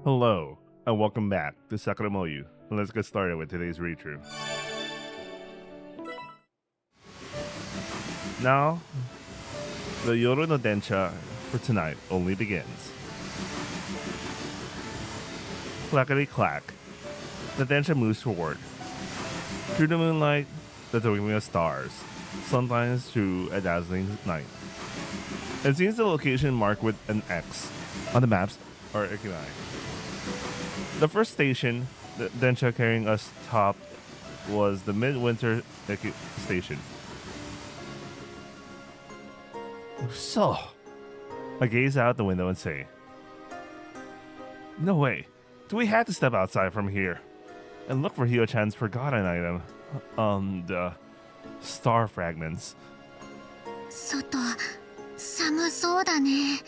Hello, and welcome back to Sakuramoyu. Let's get started with today's read-through. Now, the Yoru no Densha for tonight only begins. Clackety-clack. The Densha moves forward. Through the moonlight, the twinkling of stars, sometimes through a dazzling night. It seems the location marked with an X on the maps are Ikinai. The first station, the Densha carrying us top, was the Midwinter Station. So, I gaze out the window and say, no way, do we have to step outside from here and look for Hio-chan's forgotten item? The star fragments. 外、寒そうだね。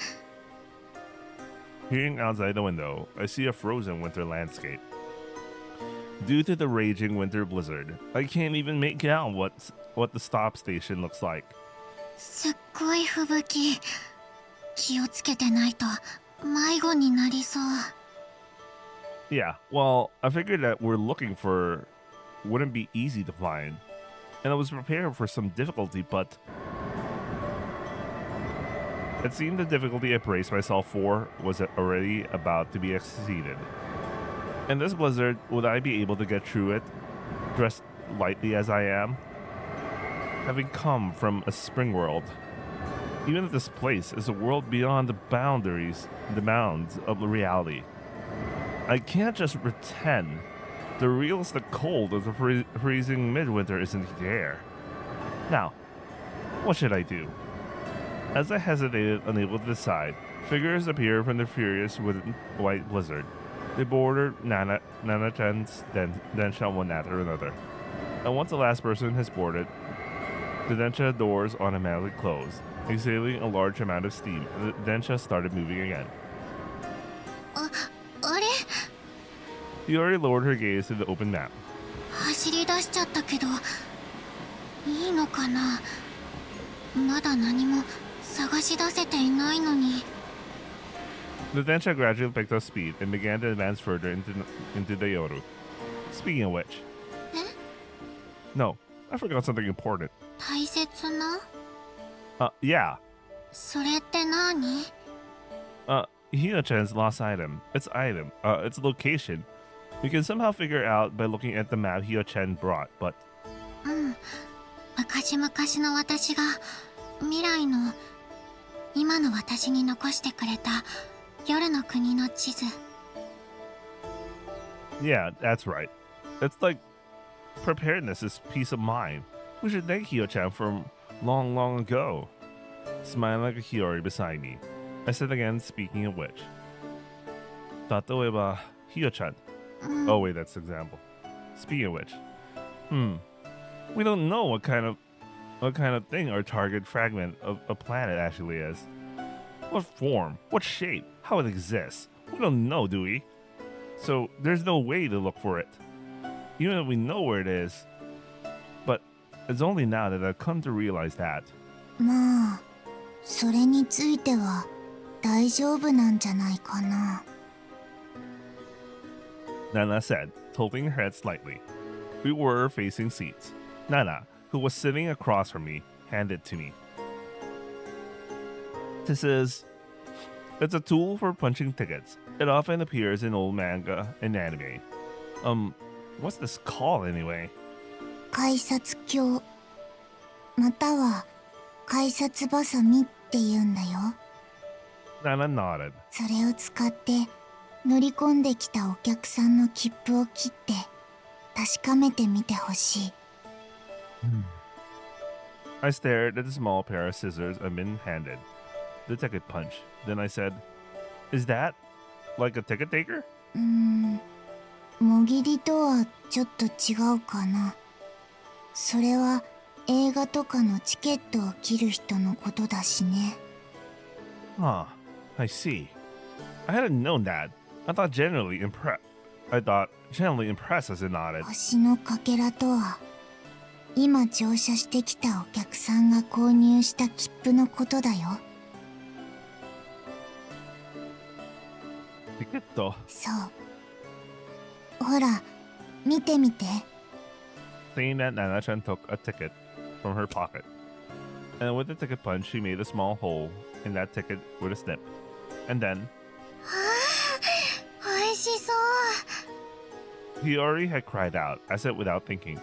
Peering outside the window, I see a frozen winter landscape. Due to the raging winter blizzard, I can't even make out what the stop station looks like. すっごい吹雪。気をつけてないと迷子になりそう。 Yeah, well, I figured that we're looking for wouldn't be easy to find, and I was prepared for some difficulty, but it seemed the difficulty I braced myself for was already about to be exceeded. In this blizzard, would I be able to get through it, dressed lightly as I am? Having come from a spring world, even if this place is a world beyond the bounds of reality, I can't just pretend the realistic cold of the freezing midwinter is in the air. Now, what should I do? As I hesitated, unable to decide, figures appeared from the furious white blizzard. They bordered Nana-chan's Densha one after another. And once the last person has boarded, the Densha doors automatically closed, exhaling a large amount of steam, and the Densha started moving again. あれ Hiori lowered her gaze to the open map. 走り出しちゃったけど、いいのかな。まだ何も探し出せていないのに。 The Densha gradually picked up speed and began to advance further into the Yoru. Speaking of which... No, I forgot something important. 大切な Yeah. それって何 Hio-chan's lost item. Its location. We can somehow figure out by looking at the map Hio-chan brought, but... 昔々の私が未来の今の私に残してくれた夜の国の地図。 Yeah, that's right. It's like preparedness is peace of mind. We should thank Hio-chan from long, long ago. Smiling like a Hiori beside me, I said again, speaking of which. Tatoeba Hio-chan. Oh wait, that's example. Speaking of which. We don't know what kind of thing our target fragment of a planet actually is. What form, what shape, how it exists. We don't know, do we? So there's no way to look for it. Even if we know where it is. But It's only now that I've come to realize that. まあそれについては大丈夫なんじゃないかな。 Nana said, tilting her head slightly. We were facing seats. Nana, who was sitting across from me, handed it to me. It's a tool for punching tickets. It often appears in old manga and anime. What's this called anyway? 改札鏡または改札バサミって言うんだよ。 Nana nodded. それを使って乗り込んできたお客さんの切符を切って確かめてみてほしい。 I stared at the small pair of scissors I'd been handed. The ticket punch. Then I said, Is that like a ticket taker? もぎりとはちょっと違うかな。それは映画とかのチケットを切る人のことだしね。 Ah, I see. I hadn't known that. I thought generally impressed as it nodded. 星のかけらとは今乗車してきたお客さんが購入した切符のことだよ。 Ticket? そう。ほら、見てみて。 Saying that, Nana-chan took a ticket from her pocket. And with the ticket punch, she made a small hole in that ticket with a snip. And then, 美味しそう。 Hiori had cried out. I said without thinking.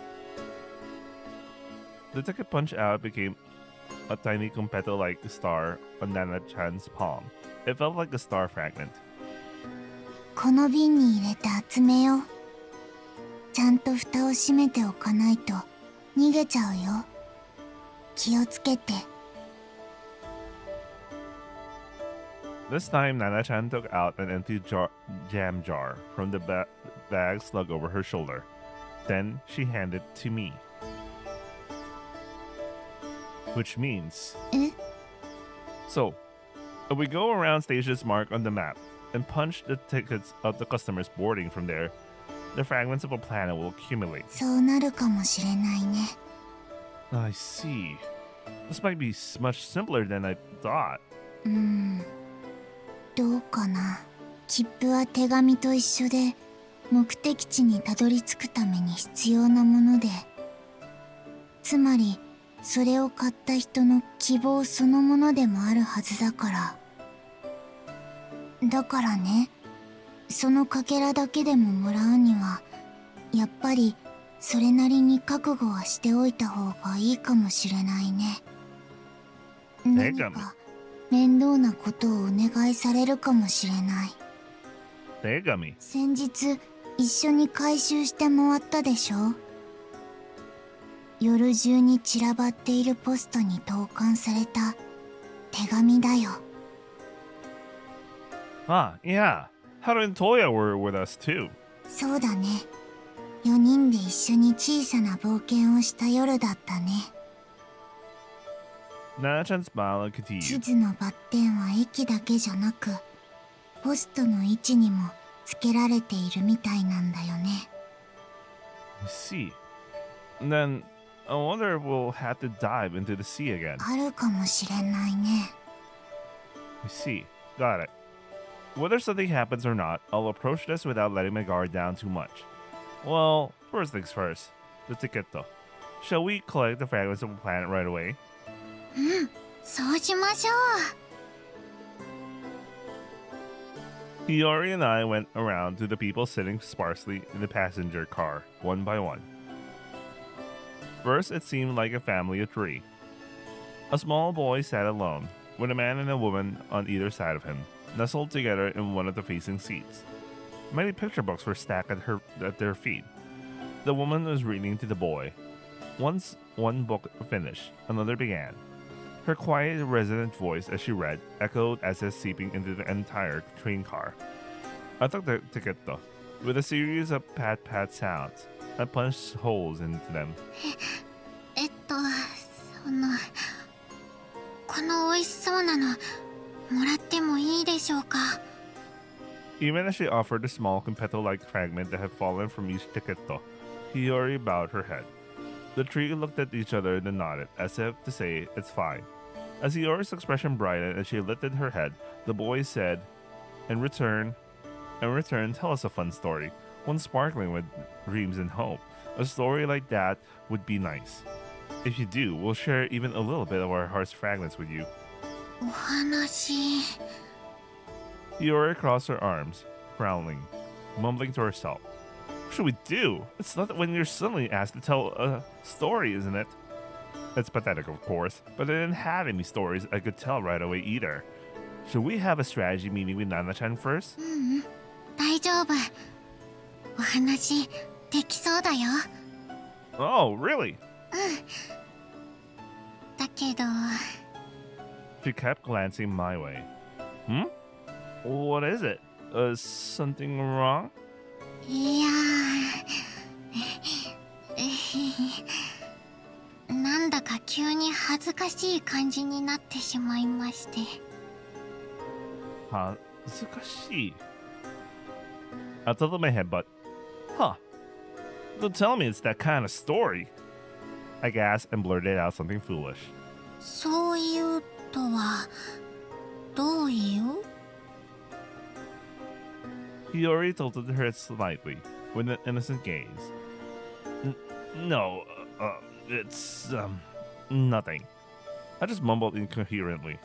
The ticket punch out became a tiny confetti-like star on Nana-chan's palm. It felt like a star fragment. この瓶に入れて集めよう。ちゃんと蓋を閉めておかないと逃げちゃうよ。気をつけて。 This time, Nana-chan took out an empty jam jar from the bag slung over her shoulder. Then she handed it to me. Which means... え? So, if we go around stations marked on the map and punch the tickets of the customers boarding from there, the fragments of a planet will accumulate. そうなるかもしれないね。 I see. This might be much simpler than I thought. どうかな。切符は手紙と一緒で目的地にたどり着くために必要なもので、つまりそれを買った人の希望そのものでもあるはずだから。だからね、そのかけらだけでももらうにはやっぱりそれなりに覚悟はしておいた方がいいかもしれないね。何か面倒なことをお願いされるかもしれない。手紙。先日一緒に回収して回ったでしょ。夜中に散らばっているポストに投函された手紙だよ。 Ah, yeah. Haru and Toya were with us too. そうだね。4人で一緒に小さな冒険をした夜だったね。 Nana-chan smiled and 地 continued. 図のバッテンは駅だけじゃなくポストの位置にもつけられているみたいなんだよね。 I see. Then, I wonder if we'll have to dive into the sea again. あるかもしれないね。 I see. Got it. Whether something happens or not, I'll approach this without letting my guard down too much. Well, first things first. The tiqueto. Shall we collect the fragments of the planet right away? そうしましょう。 Hiori and I went around to the people sitting sparsely in the passenger car, one by one. First, it seemed like a family of three. A small boy sat alone, with a man and a woman on either side of him, nestled together in one of the facing seats. Many picture books were stacked at their feet. The woman was reading to the boy. Once one book finished, another began. Her quiet, resonant voice as she read echoed as if seeping into the entire train car. I took the tiqueto. With a series of pat-pat sounds, I punched holes into them. この美味しそうなのもらってもいいでしょうか。 Even as she offered a small confetto-like fragment that had fallen from each tiqueto, Hiori bowed her head. The three looked at each other and then nodded, as if to say, it's fine. As Hiori's expression brightened and she lifted her head, the boy said, In return, tell us a fun story, one sparkling with dreams and hope. A story like that would be nice. If you do, we'll share even a little bit of our heart's fragments with you. お話 Hiori crossed her arms, frowning, mumbling to herself. What should we do? It's not when you're suddenly asked to tell a story, isn't it? It's pathetic, of course, but I didn't have any stories I could tell right away either. Should we have a strategy meeting with Nana-chan first? 大丈夫お話できそうだよ Oh, really? だけど She kept glancing my way. What is it? Something wrong? いやなんだか急に恥ずかしい感じになってしまいまして Hazukashi. I tilted my head, but... Don't tell me it's that kind of story. I gasped and blurted out something foolish. そういうとはどういう Hiori tilted her head slightly, with an innocent gaze. No, it's, nothing. I just mumbled incoherently.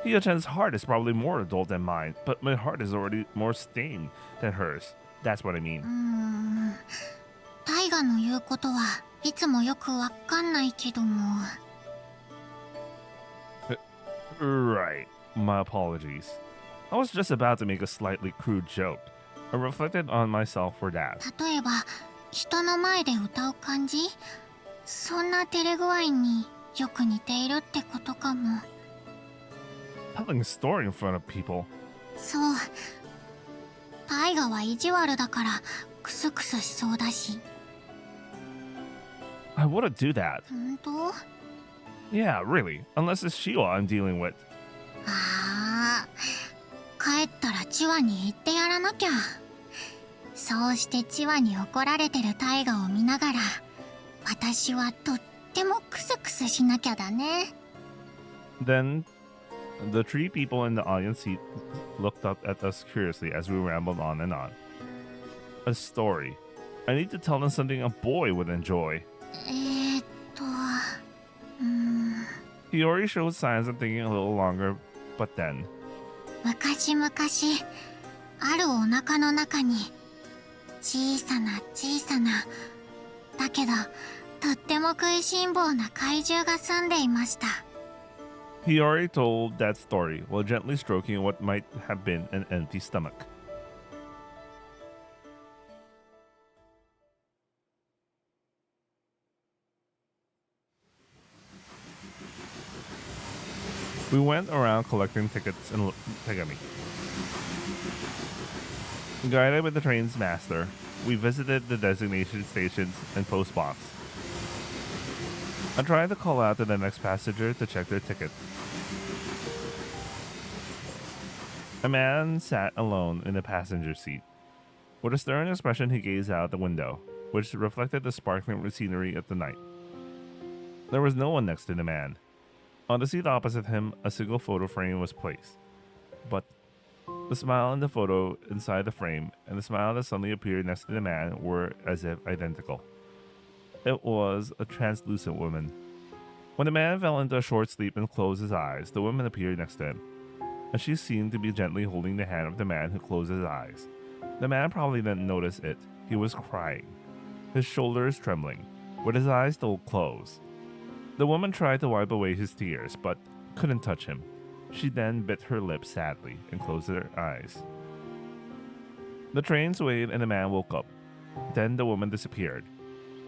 Hio-chan's heart is probably more adult than mine, but my heart is already more stained than hers. That's what I mean. タイガの言うことはいつもよくわかんないけども Right. My apologies. I was just about to make a slightly crude joke. I reflected on myself for that. 例えば人の前で歌う感じそんな照れ具合によく似ているってことかも Telling a story in front of people. そうタイガは意地悪だからクスクスしそうだし I wouldn't do that. 本当 Yeah, really. Unless it's Shio I'm dealing with. ああ帰ったらチワに言ってやらなきゃそうしてチワに怒られてるタイガを見ながら私はとってもクスクスしなきゃだね Then, the three people in the audience seat looked up at us curiously as we rambled on and on. A story. I need to tell them something a boy would enjoy. Hiori showed signs of thinking a little longer, but then... 昔々あるお腹の中に小さなだけどとっても食いしん坊な怪獣が住んでいました Hiori told that story while gently stroking what might have been an empty stomach. We went around collecting tickets in Tegami. Guided by the train's master, we visited the designated stations and post box. I tried to call out to the next passenger to check their ticket. A man sat alone in the passenger seat. With a stern expression, he gazed out the window, which reflected the sparkling scenery of the night. There was no one next to the man. On the seat opposite him, a single photo frame was placed. But the smile in the photo inside the frame and the smile that suddenly appeared next to the man were as if identical. It was a translucent woman. When the man fell into a short sleep and closed his eyes, the woman appeared next to him, and she seemed to be gently holding the hand of the man who closed his eyes. The man probably didn't notice it. He was crying, his shoulders trembling, with his eyes still closed. The woman tried to wipe away his tears, but couldn't touch him. She then bit her lip sadly and closed her eyes. The train swayed and the man woke up. Then the woman disappeared.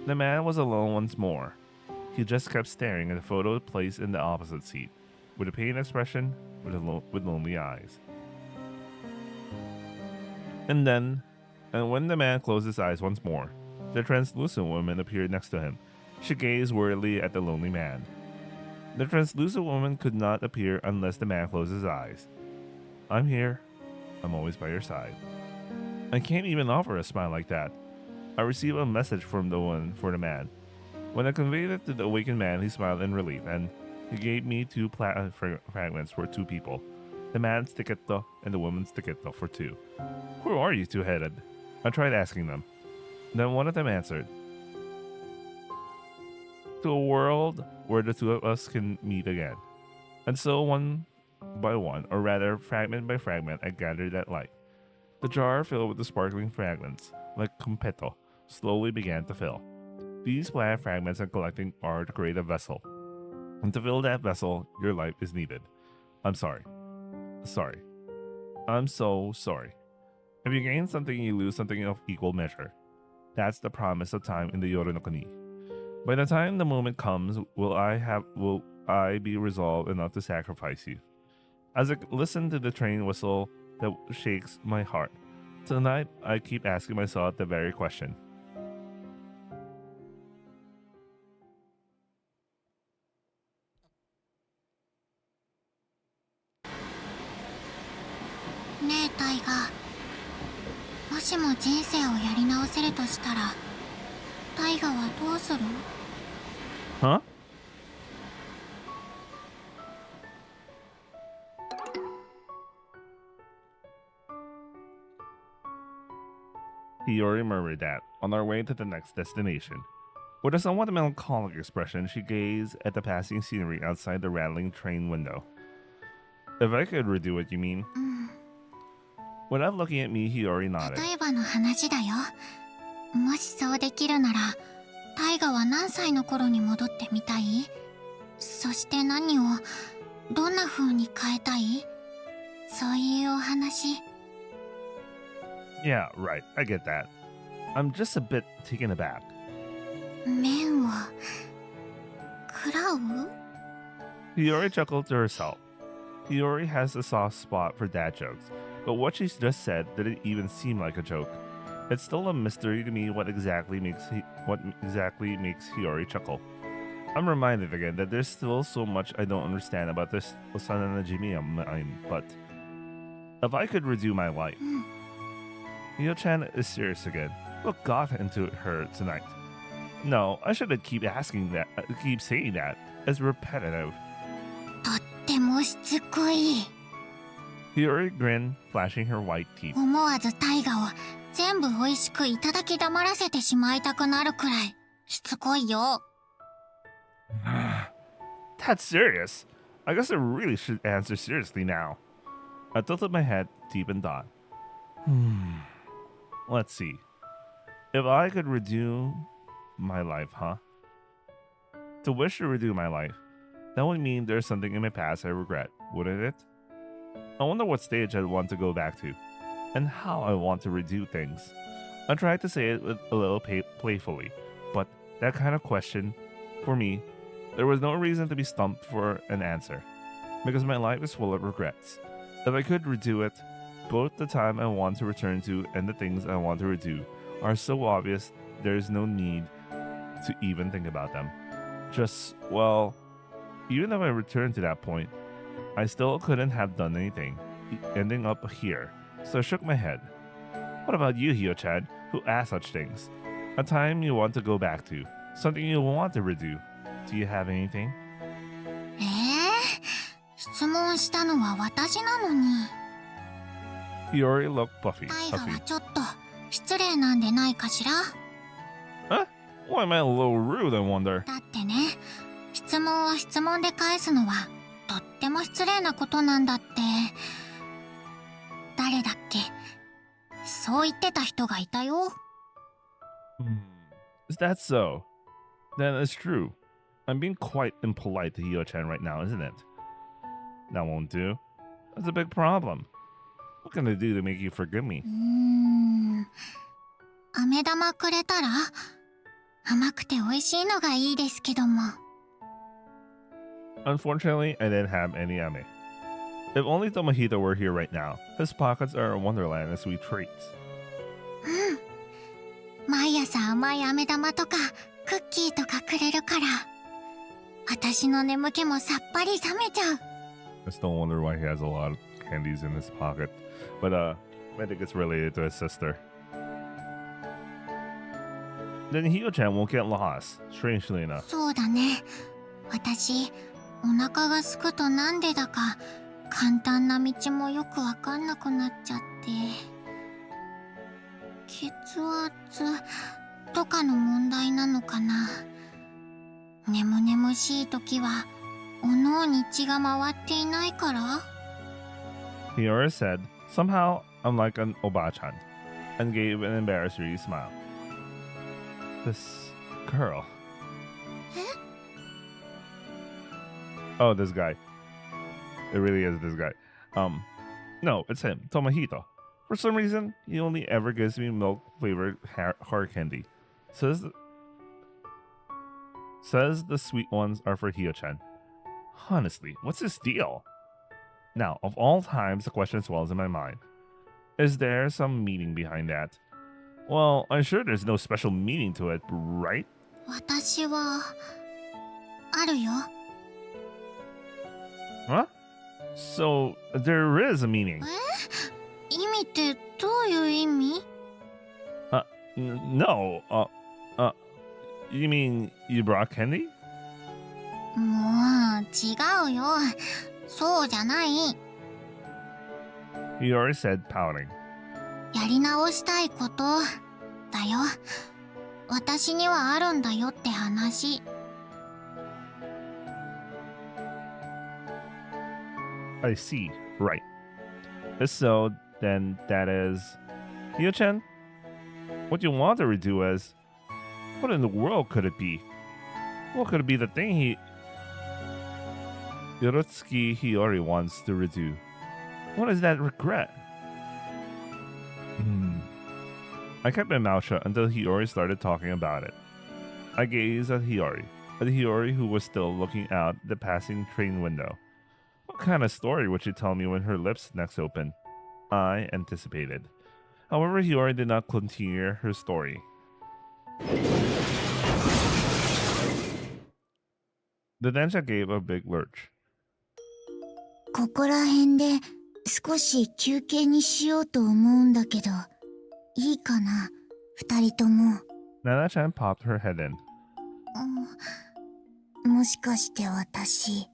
The man was alone once more. He just kept staring at the photo placed in the opposite seat, with a pained expression, with lonely eyes. And when the man closed his eyes once more, the translucent woman appeared next to him. She gazed worriedly at the lonely man. The translucent woman could not appear unless the man closed his eyes. I'm here. I'm always by your side. I can't even offer a smile like that. I received a message from the one for the man. When I conveyed it to the awakened man, he smiled in relief, and he gave me two fragments for two people. The man's ticketto and the woman's ticketto for two. Who are you two-headed? I tried asking them. Then one of them answered. To a world where the two of us can meet again. And so one by one, or rather fragment by fragment, I gathered that light. The jar filled with the sparkling fragments, like competto, slowly began to fill. These flat fragments I'm collecting are to create a vessel. And to fill that vessel, your life is needed. I'm sorry. Sorry. I'm so sorry. If you gain something, you lose something of equal measure. That's the promise of time in the Hiori no Kuni. By the time the moment comes, will I be resolved enough to sacrifice you? As I listen to the train whistle that shakes my heart, tonight I keep asking myself the very question. Ne, Taiga. もしも人生をやり直せるとしたら、タイガはどうする？ Huh? Hiori murmured that, on our way to the next destination. With a somewhat melancholic expression, she gazed at the passing scenery outside the rattling train window. If I could redo it, you mean? Without looking at me, Hiori nodded. 例えばの話だよ。もしそうできるなら、タイガは何歳の頃に戻ってみたい？そして何を、どんな風に変えたい？そういうお話。Yeah, right, I get that. I'm just a bit taken aback. 麺を食らう？ Hiori chuckled to herself. Hiori has a soft spot for dad jokes, but what she just said didn't even seem like a joke. It's still a mystery to me what exactly makes Hiori chuckle. I'm reminded again that there's still so much I don't understand about this Osana Najimi of mine, but if I could redo my life. Hio-chan is serious again. What got into her tonight? No, I shouldn't keep saying that. It's repetitive. とってもしつこい。 Hiori grinned, flashing her white teeth. 思わずタイガを全部美味しくいただき黙らせてしまいたくなるくらいしつこいよ。That's serious. I guess I really should answer seriously now. I tilted my head deep in thought. Let's see. If I could redo my life, huh? To wish to redo my life, that would mean there's something in my past I regret, wouldn't it? I wonder what stage I'd want to go back to, and how I want to redo things. I tried to say it a little playfully, but that kind of question, for me, there was no reason to be stumped for an answer, because my life is full of regrets. If I could redo it, both the time I want to return to and the things I want to redo are so obvious there is no need to even think about them. Just, well, even if I returned to that point, I still couldn't have done anything, ending up here, so I shook my head. What about you, Hio-chan, who asks such things? A time you want to go back to, something you want to redo. Do you have anything? 質問したのは私なのに。 Hiori looked タイガは puffy. ちょっと失礼なんでないかしら？ Huh? Why am I a little rude, I wonder? だってね、質問を質問で返すのはとっても失礼なことなんだって。誰だっけ？そう言ってた人がいたよ。Is that so? Then it's true. I'm being quite impolite to Hio-chan right now, isn't it? That won't do. That's a big problem. What can I do to make you forgive me? 飴玉くれたら？甘くて美味しいのがいいですけども。 Unfortunately, I didn't have any ame. If only Tomohito were here right now. His pockets are a wonderland of sweet treats. 毎朝甘い飴玉とかクッキーとかくれるから、私の眠気もさっぱり冷めちゃう。 I still wonder why he has a lot of candies in his pocket. But I think it's related to his sister. then Hio-chan won't get lost, strangely enough. そうだね。私、お腹が空くとなんでだか簡単な道もよくわかんなくなっちゃって。血圧とかの問題なのかな。眠々しい時はお脳に血が回っていないから。 Hiori said, somehow I'm like an Obachan, and gave an embarrassed smile. This girl. Oh, this guy. It really is this guy. No, it's him, Tomohito. For some reason, he only ever gives me milk-flavored hard candy. Says the sweet ones are for Hio-chan. Honestly, what's his deal? Now, of all times, the question swells in my mind. Is there some meaning behind that? Well, I'm sure there's no special meaning to it, right? 私はあるよ。 Huh? So, there is a meaning. 意味ってどういう意味？ No, you mean you brought candy? もう違うよ。そうじゃない。 Hiori said, pouting. やり直したいことだよ。私にはあるんだよって話。 I see. Right. So, then that is... Hio-chan? What you want to redo is... What in the world could it be? What could it be the thing Yorotsuki Hiori wants to redo? What is that regret? I kept my mouth shut until Hiori started talking about it. I gazed at Hiori who was still looking out the passing train window. What kind of story would she tell me when her lips next opened? I anticipated. However, Hiori did not continue her story. The densha gave a big lurch. ここら辺で少し休憩にしようと思うんだけど、いいかな、二人とも。Nana-chan popped her head in. もしかして私、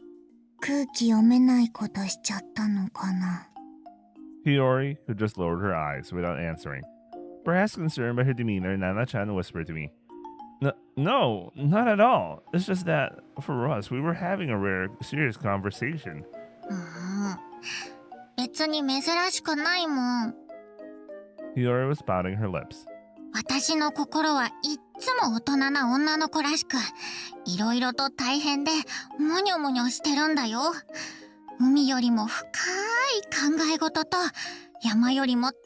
空気読めないことしちゃったのかな。 Hiori, who just lowered her eyes without answering. Perhaps concerned by her demeanor, Nana-chan whispered to me. No, not at all. It's just that, for us, we were having a rare, serious conversation. 別に珍しくないもん。 Hiori was pouting her lips. 私の心はいっつも大人な女の子らしく、いろいろと大変でモニョモニョしてるんだよ。海よりも深い考え事と山よりも高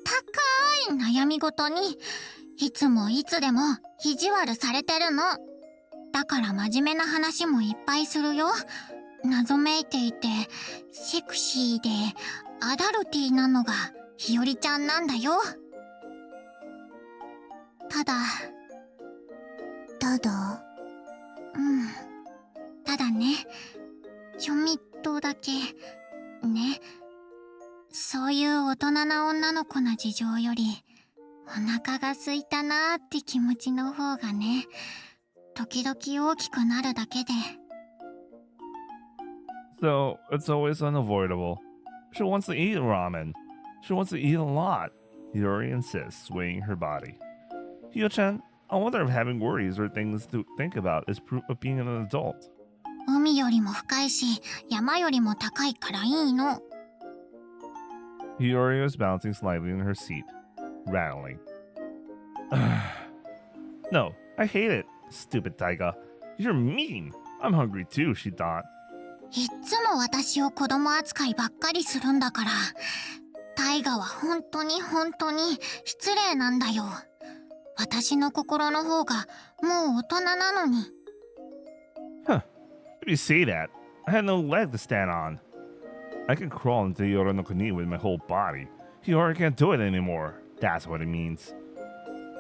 い悩み事にいつもいつでも意地悪されてるの。だから真面目な話もいっぱいするよ。謎めいていてセクシーでアダルティーなのがひよりちゃんなんだよ。ただただね、ちょみっとだけね、そういう大人な女の子の事情よりお腹が空いたなーって気持ちの方がね、時々大きくなるだけで。 So, it's always unavoidable. She wants to eat ramen. She wants to eat a lot, Hiori insists, swaying her body. Hio-chan, I wonder if having worries or things to think about is proof of being an adult. 海よりも深いし山よりも高いからいいの。 Hiori was bouncing slightly in her seat, rattling. No, I hate it, stupid Taiga. You're mean. I'm hungry too, she thought. いっつも私を子供扱いばっかりするんだから、タイガは本当に失礼なんだよ。私の心の方がもう大人なのに。 Huh. If you say that, I had no leg to stand on. I can crawl into Yoro no Kuni with my whole body. Hiori can't do it anymore. That's what it means.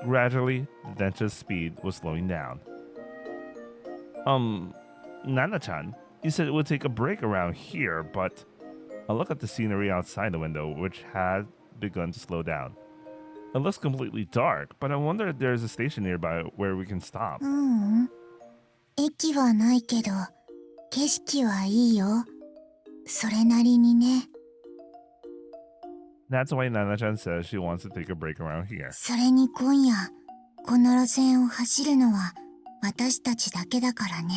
Gradually, the densha's speed was slowing down. Nana-chan, you said it would take a break around here, but... I look at the scenery outside the window, which had begun to slow down. It looks completely dark, but I wonder if there's a station nearby where we can stop. ううん。駅はないけど、景色はいいよ。それなりにね。That's why Nana-chan says she wants to take a break around here. それに今夜、この路線を走るのは私たちだけだからね。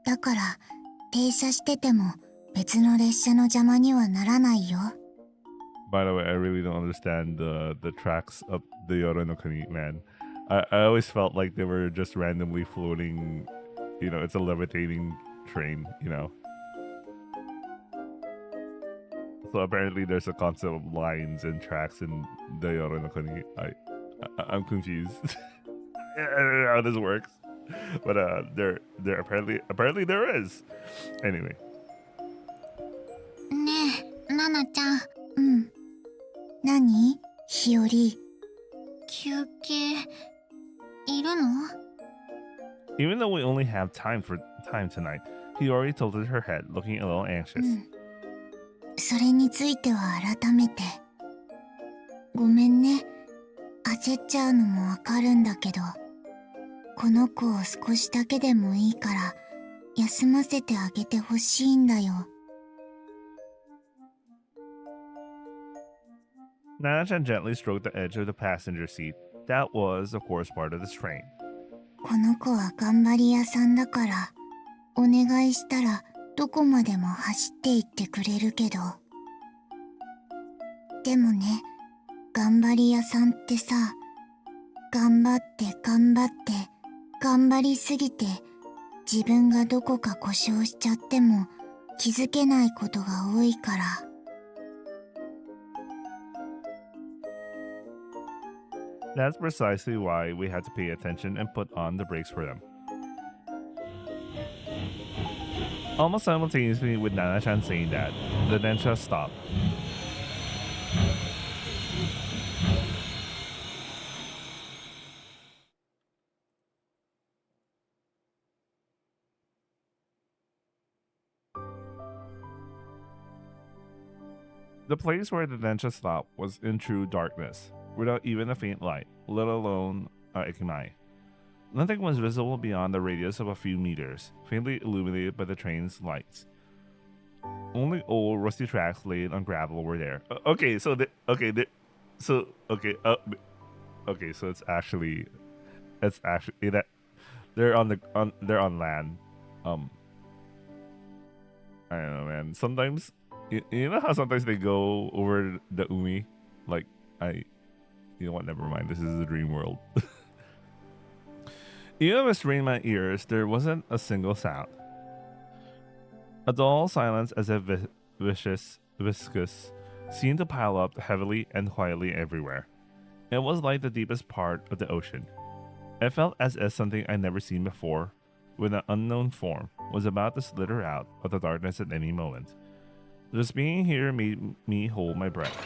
だから、停車してても別の列車の邪魔にはならないよ。By the way, I really don't understand the tracks up the Yoro no Kuni, man. I always felt like they were just randomly floating. You know, it's a levitating train, you know. So apparently there's a concept of lines and tracks in the Yoro no Kuni. I'm confused. I don't know how this works. But there apparently there is. Anyway. ねえ、ナナちゃん。うん。何？日和。休憩、いるの？ Even though we only have time tonight, Hiori tilted her head, looking a little anxious. それについては改めて。ごめんね。焦っちゃうのもわかるんだけど、この子を少しだけでもいいから休ませてあげてほしいんだよ。Nana-chan gently stroked the edge of the passenger seat. That was, of course, part of this train. この子は頑張り屋さんだから、お願いしたらどこまでも走っていってくれるけど。でもね、頑張り屋さんってさ、頑張って頑張って頑張りすぎて自分がどこか故障しちゃっても気づけないことが多いから。That's precisely why we had to pay attention and put on the brakes for them. Almost simultaneously with Nana-chan saying that, the Densha stopped. The place where the Densha stopped was in true darkness, without even a faint light, let alone a ikimai. Nothing was visible beyond the radius of a few meters, faintly illuminated by the train's lights. Only old rusty tracks laid on gravel were there. So it's actually that they're on land. I don't know, man. Sometimes you know how sometimes they go over the umi, like you know what? Never mind. This is a dream world. Even with straining my ears, there wasn't a single sound. A dull silence, as if viscous, seemed to pile up heavily and quietly everywhere. It was like the deepest part of the ocean. It felt as if something I'd never seen before, with an unknown form, was about to slither out of the darkness at any moment. Just being here made me hold my breath.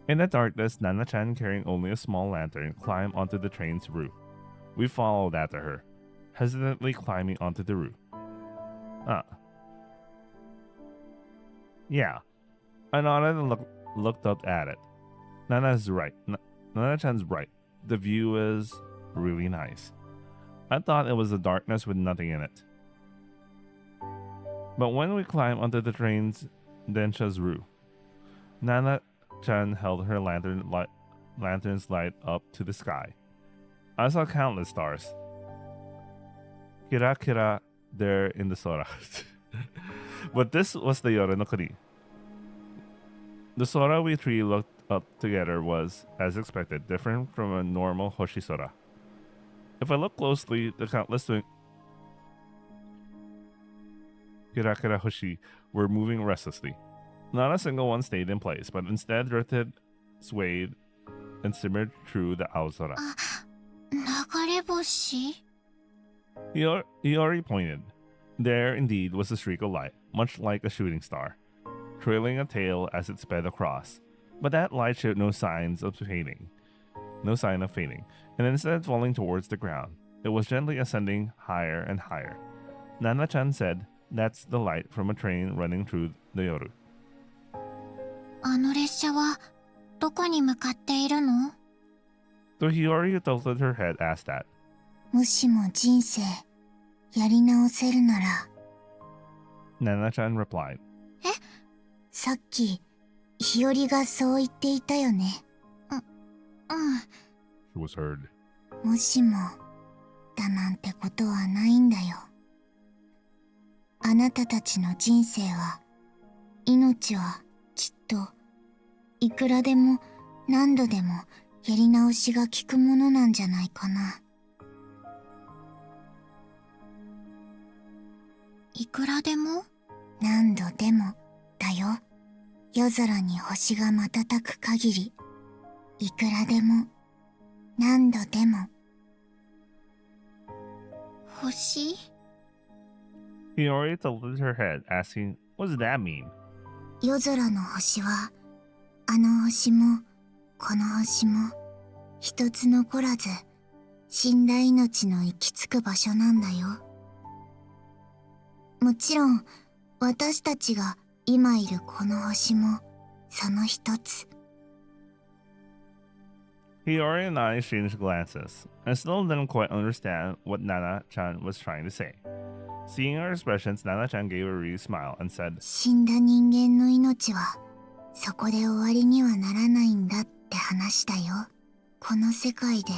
In the darkness, Nana-chan, carrying only a small lantern, climbed onto the train's roof. We followed after her, hesitantly climbing onto the roof. Yeah. I nodded and looked up at it. Nana's right. Nana-chan's right. The view is really nice. I thought it was the darkness with nothing in it. But when we climbed onto the train's Densha's roof, Nana-chan held her lantern's light up to the sky. I saw countless stars. Kira kira there in the Sora. But this was the Yoro no Kuni. The Sora we three looked up together was, as expected, different from a normal Hoshi Sora. If I look closely, the countless Kirakira Hoshi were moving restlessly. Not a single one stayed in place, but instead drifted, swayed, and simmered through the Aozora. 流れ星? Hiori pointed. There indeed was a streak of light, much like a shooting star, trailing a tail as it sped across. But that light showed no sign of fading, and instead falling towards the ground. It was gently ascending higher and higher. Nana-chan said, "That's the light from a train running through the Yoru." あの列車はどこに向かっているの？ So Hiori, who tilted her head, asked that. もしも人生やり直せるなら。 Nana-chan replied. さっき日和がそう言っていたよね。She was heard. もしもだなんてことはないんだよ。あなたたちの人生は、命はきっといくらでも何度でもやり直しが効くものなんじゃないかな。いくらでも？何度でもだよ。夜空に星が瞬く限り、いくらでも何度でも。星？ Hiori tilted her head, asking, what does that mean? 夜空の星は、あの星もこの星も一つ残らず死んだ命の行き着く場所なんだよ。もちろん私たちが今いるこの星もその一つ。 Hiori and I exchanged glances, and still didn't quite understand what Nana-chan was trying to say. Seeing our expressions, Nana-chan gave a wry smile and said, 死んだ人間の命はそこで終わりにはならないんだって話だよ。この世界で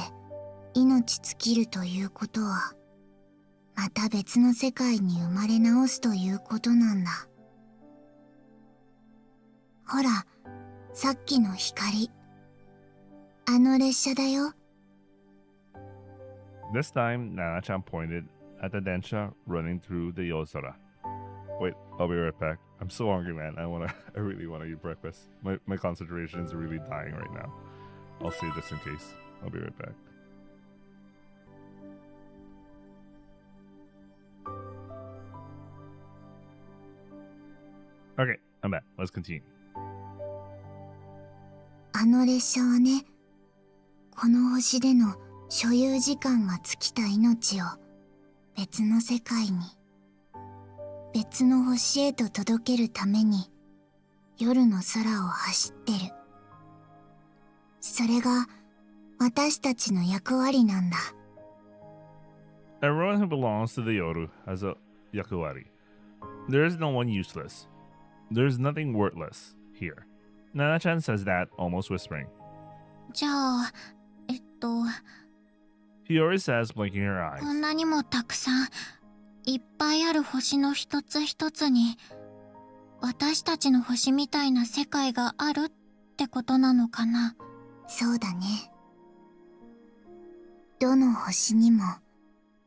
命尽きるということは、また別の世界に生まれ直すということなんだ。ほら、さっきの光。あの列車だよ。 This time, Nana-chan pointed at the densha running through the Yozora. Wait, I'll be right back. I'm so hungry, man. I really wanna eat breakfast. My concentration is really dying right now. I'll save just in case. I'll be right back. Okay, I'm back. Let's continue. あの列車はね、この星での所有時間が尽きた命を別の世界に、別の星へと届けるために夜の空を走ってる。それが私たちの役割なんだ。 Everyone who belongs to the Yoru has a yakuwari. There is no one useless. There is nothing worthless here. Nana-chan says that, almost whispering. じゃあ、Hiori says, blinking her eyes. こんなにもたくさんいっぱいある星の一つ一つに私たちの星みたいな世界があるってことなのかな。そうだね。どの星にも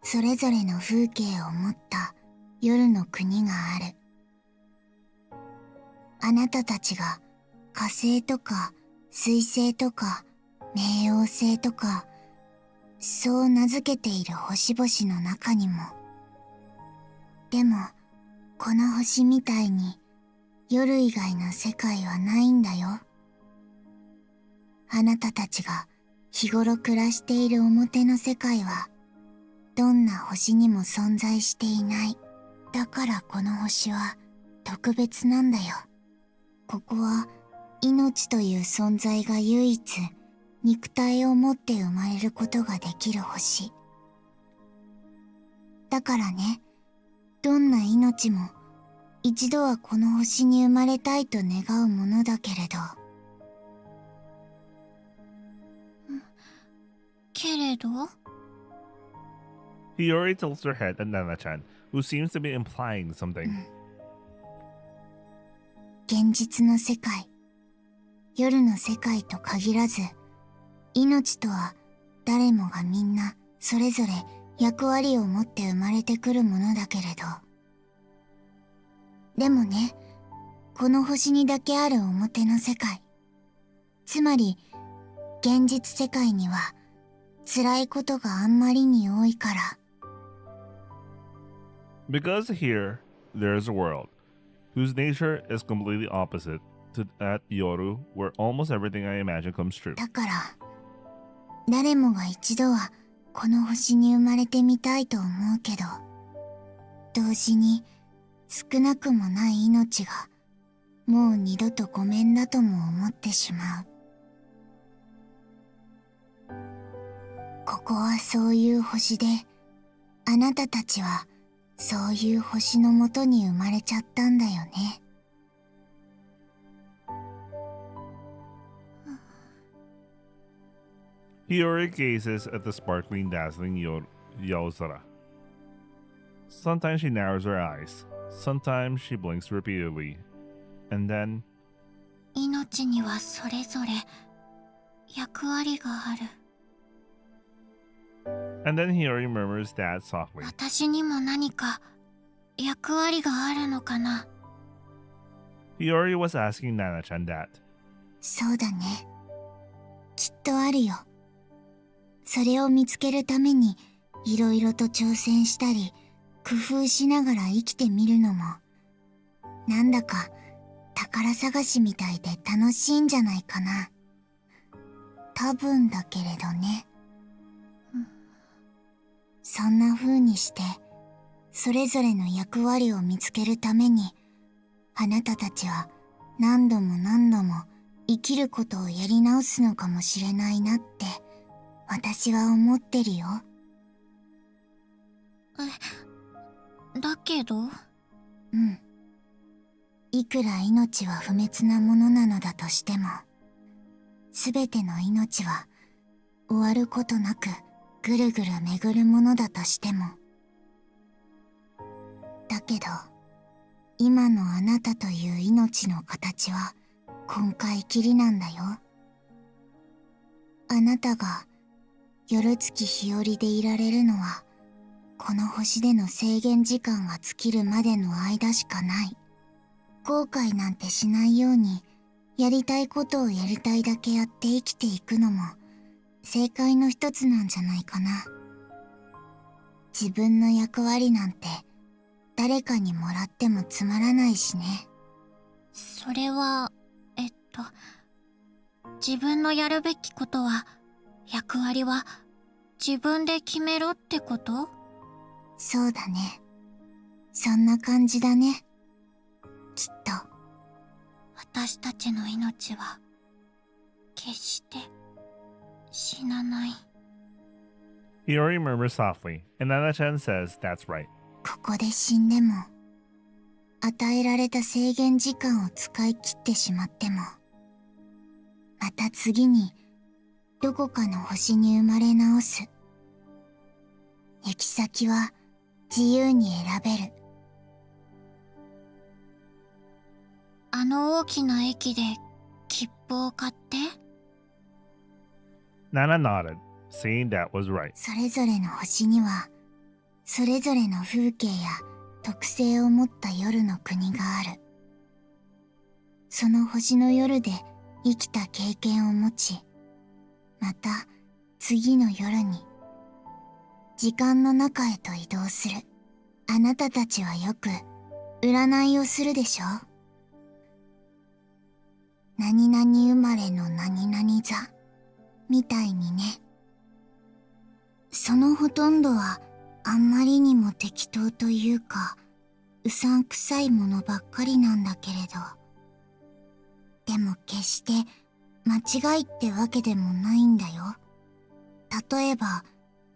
それぞれの風景を持った夜の国がある。あなたたちが火星とか水星とか冥王星とかそう名付けている星々の中にも、でもこの星みたいに夜以外の世界はないんだよ。あなたたちが日頃暮らしている表の世界はどんな星にも存在していない。だからこの星は特別なんだよ。ここは命という存在が唯一肉体を持って生まれることができる星。だからね、どんな命も一度はこの星に生まれたいと願うものだけれど。けれど？ Hiori tilts her head at Nana-chan, who seems to be implying something. 現実の世界、夜の世界と限らず、命とは誰もがみんなそれぞれ役割を持って生まれてくるものだけれど。でもね、この星にだけある表の世界、つまり現実世界には辛いことがあんまりに多いから。 Because here, there is a world, whose nature is completely opposite to at Yoru, where almost everything I imagine comes true. だから誰もが一度はこの星に生まれてみたいと思うけど、同時に少なくもない命がもう二度とごめんだとも思ってしまう。こはそういう星で、あなたたちはそういう星のもとに生まれちゃったんだよね。Hiori gazes at the sparkling, dazzling Yozora. Sometimes she narrows her eyes. Sometimes she blinks repeatedly. And then, 命にはそれぞれ役割がある。and then Hiori murmurs that softly. 私にも何か役割があるのかな。Hiori was asking Nana-chan that. そうだね。きっとあるよ。それを見つけるためにいろいろと挑戦したり工夫しながら生きてみるのもなんだか宝探しみたいで楽しいんじゃないかな。多分だけれどね。そんな風にしてそれぞれの役割を見つけるためにあなたたちは何度も何度も生きることをやり直すのかもしれないなって私は思ってるよ。だけど？いくら命は不滅なものなのだとしても、すべての命は終わることなくぐるぐる巡るものだとしても。だけど、今のあなたという命の形は今回きりなんだよ。あなたが夜月日和でいられるのは、この星での制限時間が尽きるまでの間しかない。後悔なんてしないように、やりたいことをやりたいだけやって生きていくのも、正解の一つなんじゃないかな。自分の役割なんて、誰かにもらってもつまらないしね。それは、自分のやるべきことは、役割は自分で決めろってこと？そうだね。そんな感じだね。きっと。私たちの命は、決して死なない。Hiori murmurs softly, and Nana-chan says that's right. ここで死んでも、与えられた制限時間を使い切ってしまっても、また次に、どこかの星に生まれ直す。行き先は自由に選べる。あの大きな駅で切符を買って。Nana nodded, saying that was right. それぞれの星には、それぞれの風景や特性を持った夜の国がある。その星の夜で生きた経験を持ち、また次の夜に時間の中へと移動する。あなたたちはよく占いをするでしょ？何々生まれの何々座みたいにね。そのほとんどはあんまりにも適当というかうさんくさいものばっかりなんだけれど、でも決して間違いってわけでもないんだよ。例えば、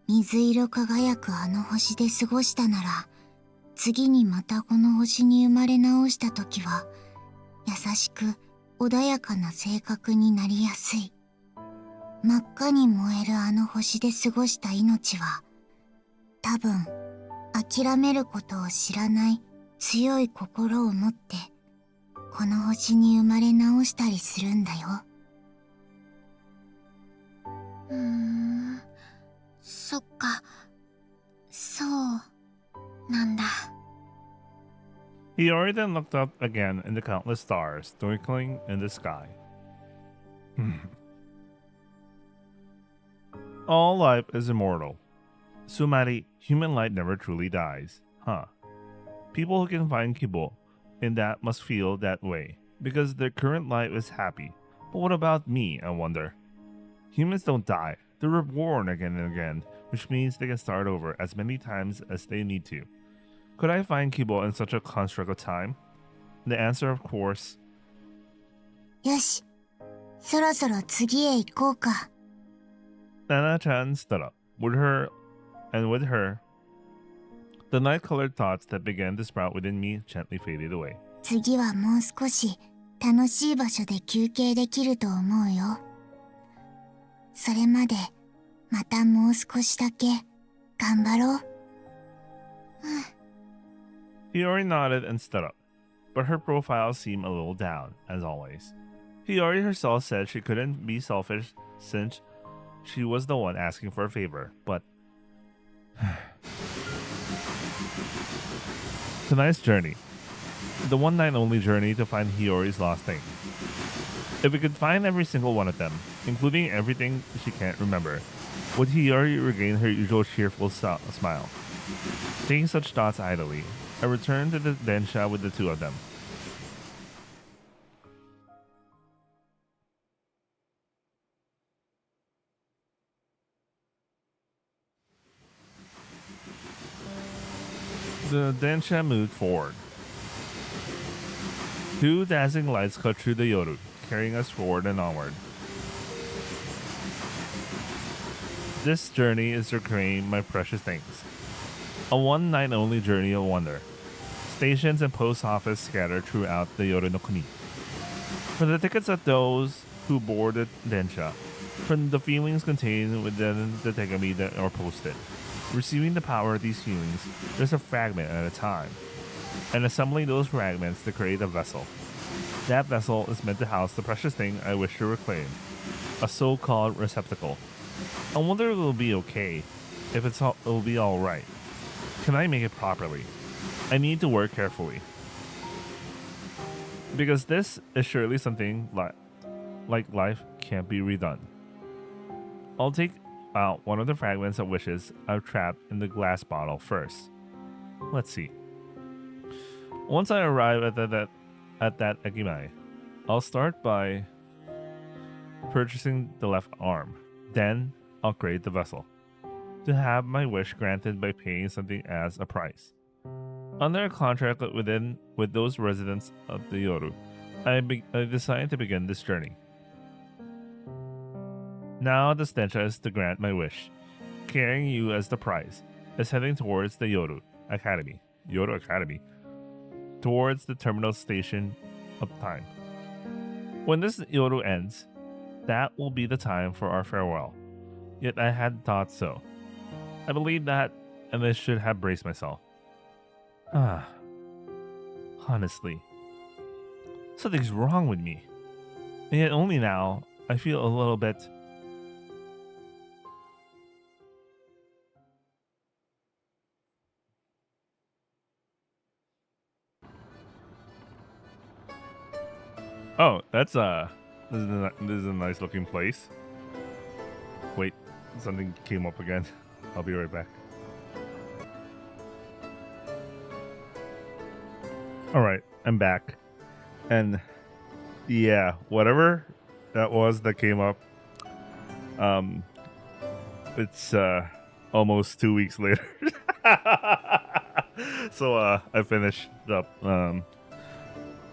水色輝くあの星で過ごしたなら、次にまたこの星に生まれ直したときは、優しく穏やかな性格になりやすい。真っ赤に燃えるあの星で過ごした命は、多分、諦めることを知らない強い心を持って、この星に生まれ直したりするんだよ。そっか、そうなんだ。Hiori then looked up again in the countless stars twinkling in the sky. All life is immortal. Sumari, human light never truly dies. Huh. People who can find Kibo in that must feel that way, because their current life is happy. But what about me, I wonder? Humans don't die. They're reborn again and again, which means they can start over as many times as they need to. Could I find Kibo in such a construct of time? The answer, of course. よし、そろそろ次へ行こうか。Nana-chan stood up. With her, the night-colored thoughts that began to sprout within me gently faded away. 次はもう少し楽しい場所で休憩できると思うよ。それまでまたもう少しだけ頑張ろう。Hiori nodded and stood up, but her profile seemed a little down, as always. Hiori herself said she couldn't be selfish since she was the one asking for a favor, but tonight's journey, the one night only journey to find Hiori's lost thing. If we could find every single one of them, including everything she can't remember, would Hiori regain her usual cheerful smile? Taking such thoughts idly, I returned to the densha with the two of them. The densha moved forward. Two dazzling lights cut through the yoru, carrying us forward and onward. This journey is to claim my precious things. A one-night only journey of wonder. Stations and post office scattered throughout the Yoru no Kuni. For the tickets of those who boarded densha, from the feelings contained within the tegami that are posted. Receiving the power of these feelings, there's a fragment at a time, and assembling those fragments to create a vessel. That vessel is meant to house the precious thing I wish to reclaim, a so-called receptacle. I wonder if it'll be okay, if it'll be alright. Can I make it properly? I need to work carefully. Because this is surely something like life can't be redone. I'll take out one of the fragments of wishes I've trapped in the glass bottle first. Let's see. Once I arrive at that ekimai, I'll start by purchasing the left arm. Then I'll create the vessel to have my wish granted by paying something as a price. Under a contract with those residents of the Yoru, I decided to begin this journey. Now the stencha is to grant my wish. Carrying you as the prize is heading towards the Yoru Academy, towards the terminal station of time. When this Yoru ends, that will be the time for our farewell. Yet I had thought so. I believe that, and I should have braced myself. Honestly, something's wrong with me. And yet only now, I feel a little bit... Oh, that's this is a nice looking place. Wait, something came up again. I'll be right back. Alright, I'm back. And yeah, whatever that was that came up, it's almost 2 weeks later. So I finished up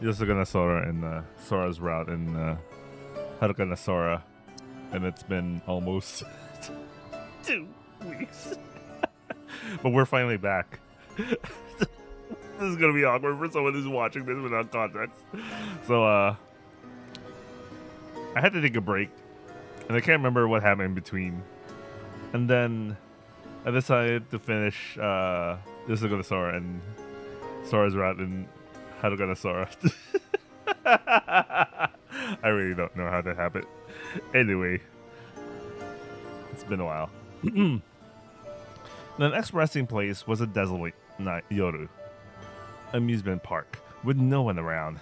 Yasugana Sora and Sora's route in Harukana Sora, and it's been almost 2 weeks. But we're finally back. This is gonna be awkward for someone who's watching this without context. So I had to take a break, and I can't remember what happened in between. And then I decided to finish Yasugana Sora and Sora's route in Harukana Sora. I really don't know how that happened. Anyway, it's been a while. The next resting place was a desolate night Yoru amusement park with no one around.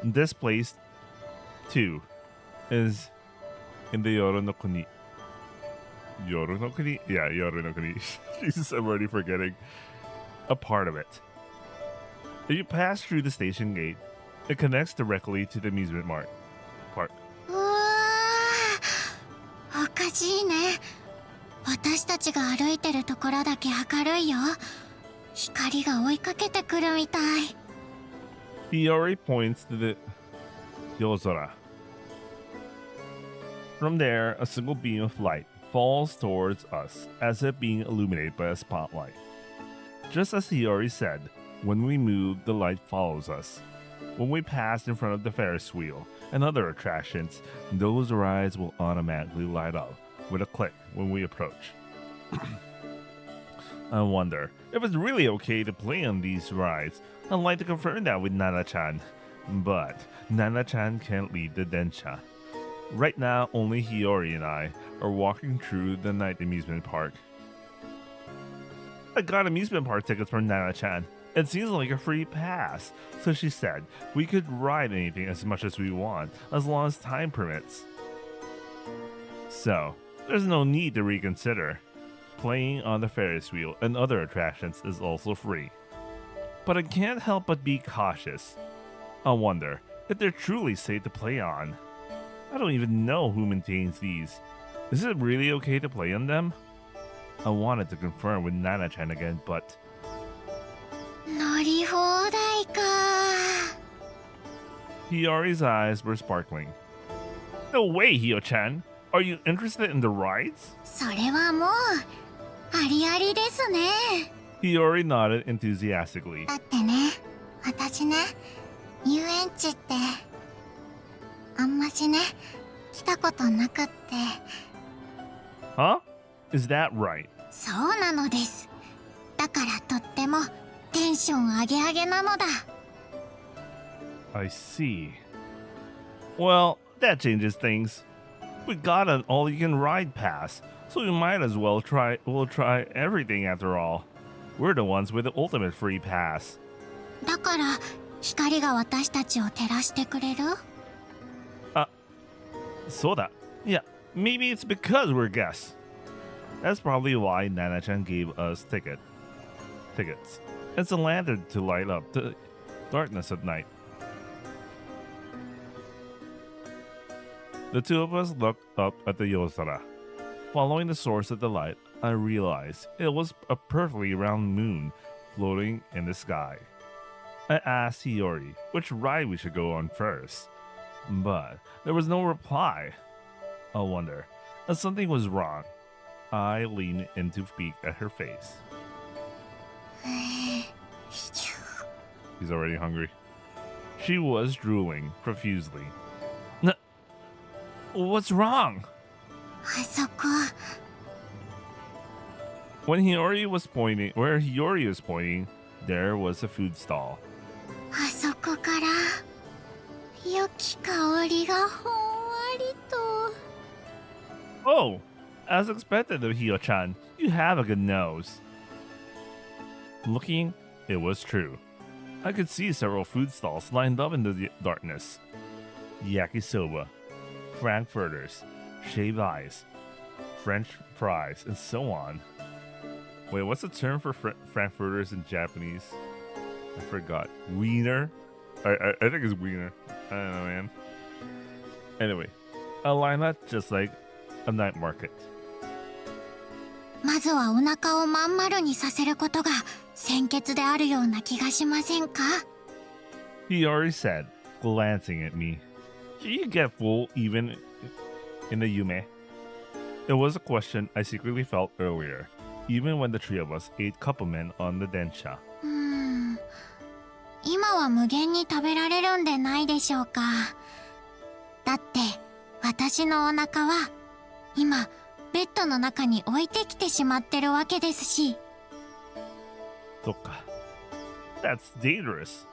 This place, too, is in the Yoru no Kuni. Yoru no Kuni? Yeah, Yoru no Kuni. Jesus, I'm already forgetting a part of it. If you pass through the station gate, it connects directly to the amusement park. うわー、おかしいね。私たちが歩いてるところだけ明るいよ。光が追いかけてくるみたい。Hiori points to the Yozora. From there, a single beam of light falls towards us as if being illuminated by a spotlight. Just as Hiori said, when we move, the light follows us. When we pass in front of the Ferris wheel and other attractions, those rides will automatically light up with a click when we approach. I wonder if it's really okay to play on these rides. I'd like to confirm that with Nana-chan, but Nana-chan can't leave the Densha. Right now, only Hiori and I are walking through the night amusement park. I got amusement park tickets from Nana-chan. It seems like a free pass, so she said we could ride anything as much as we want, as long as time permits. So, there's no need to reconsider. Playing on the Ferris wheel and other attractions is also free. But I can't help but be cautious. I wonder if they're truly safe to play on. I don't even know who maintains these. Is it really okay to play on them? I wanted to confirm with Nana-chan again, but... 乗り放題か。 Hiori's eyes were sparkling. No way, Hio-chan! Are you interested in the rides? それはもうありありですね。 Hiori nodded enthusiastically. だってね、私ね、遊園地ってあんましね、来たことなくって。 Huh? Is that right? そうなのです。だからとってもテンション上げ上げなのだ。 I see. Well, that changes things. We got an all-you-can-ride pass, so we might as well try everything after all. We're the ones with the ultimate free pass. だから光が私たちを照らしてくれる？ So that. Yeah, maybe it's because we're guests. That's probably why Nana-chan gave us tickets. It's a lantern to light up the darkness at night. The two of us looked up at the Yozara. Following the source of the light, I realized it was a perfectly round moon floating in the sky. I asked Hiori which ride we should go on first, but there was no reply. I wonder if something was wrong. I leaned in to peek at her face. He's already hungry. She was drooling profusely. What's wrong? あそこ。 Where Hiori was pointing, there was a food stall. あそこから良き香りがほんわりと。 Oh, as expected of Hio-chan, you have a good nose. Looking, it was true. I could see several food stalls lined up in the darkness. Yakisoba, frankfurters, shaved ice, French fries, and so on. Wait, what's the term for frankfurters in Japanese? I forgot. Wiener? I think it's wiener. I don't know, man. Anyway, a lineup just like a night market. まずはお腹をまん丸にさせることが先決であるような気がしませんか？ Hiori said, glancing at me. Can you get full even in the Yume? It was a question I secretly felt earlier, even when the three of us ate couplemen on the Densha. 今は無限に食べられるんでないでしょうか。だって私のお腹は今ベッドの中に置いてきてしまってるわけですし。Toka. That's dangerous.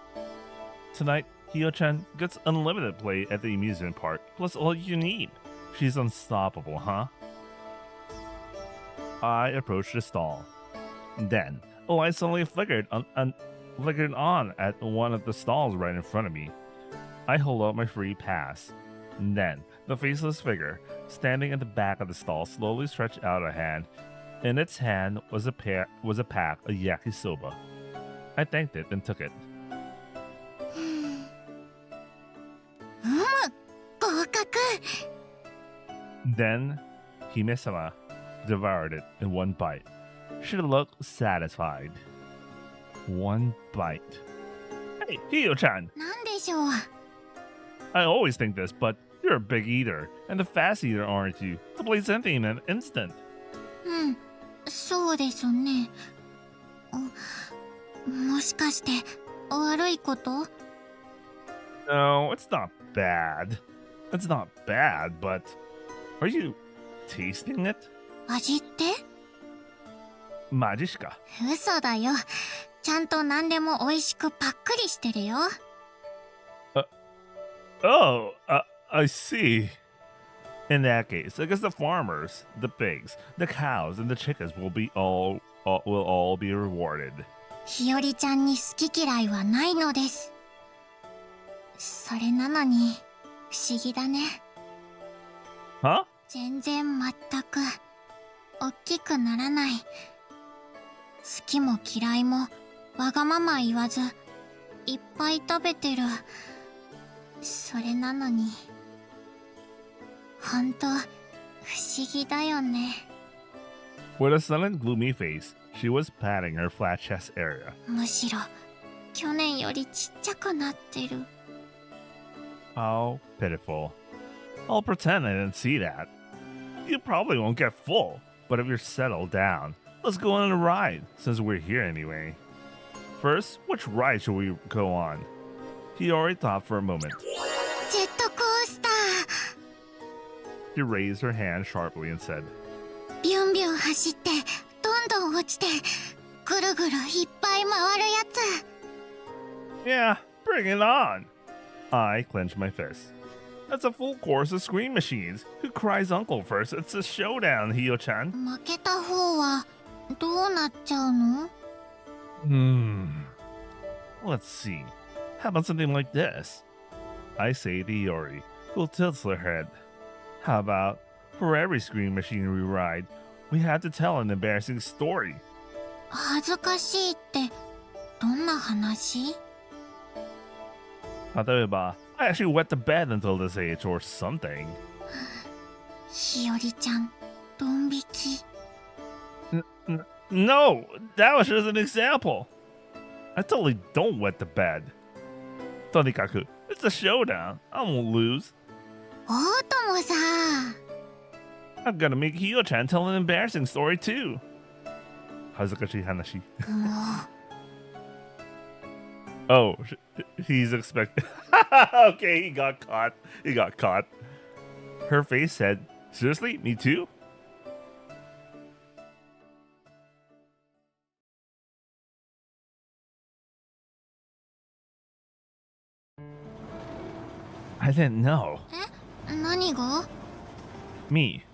Tonight, Hio-chan gets unlimited play at the amusement park, plus all you need. She's unstoppable, huh? I approached the stall. Then, a light suddenly flickered on at one of the stalls right in front of me. I held out my free pass. Then, the faceless figure, standing at the back of the stall, slowly stretched out a hand. In its hand was a pack of yakisoba. I thanked it and took it. 合格。 Then, Hime-sama devoured it in one bite. She looked satisfied. One bite. Hey, Hio-chan! なんでしょう。 I always think this, but You're a big eater, and a fast eater, aren't you? To place anything in an instant. うん、そうですね。もしかして悪いこと？ No, it's not bad. It's not bad, but are you tasting it? 味って？マジっすか？嘘だよ。ちゃんと何でも美味しくパックリしてるよ。Oh, I see. In that case, I guess the farmers, the pigs, the cows, and the chickens will all be rewarded. ひよりちゃんに好き嫌いはないのです。それなのに不思議だね。Huh? 全然全く大きくならない。好きも嫌いもわがまま言わずいっぱい食べてる。それなのにほんと不思議だよね。 With a sudden gloomy face, she was patting her flat chest area. むしろ去年よりちっちゃくなってる。 How pitiful. I'll pretend I didn't see that. You probably won't get full, but if you're settled down, let's go on a ride, since we're here anyway. First, which ride should we go on? Hiori thought for a moment. ジェットコースター。 She raised her hand sharply and said, ビュンビュン走ってどんどん落ちてぐるぐるいっぱい回るやつ。 Yeah, bring it on. I clenched my fist. That's a full course of scream machines. Who cries uncle first? It's a showdown, Hio-chan. 負けた方はどうなっちゃうの？ Let's see. How about something like this? I say to Hiori, who tilts her head. How about, for every scream machine we ride, we have to tell an embarrassing story. 恥ずかしいってどんな話？ 例えば, I actually wet the bed until this age or something. ひよりちゃんドン引き。 No, that was just an example. I totally don't wet the bed. Tonikaku, it's a showdown. I won't lose. オートもさ。 I'm gonna make Hio-chan tell an embarrassing story too. Hazukashi hanashi. も Oh, he's expecting. Okay, he got caught. He got caught. Her face said, seriously? Me too? I didn't know. う。何が？ Me.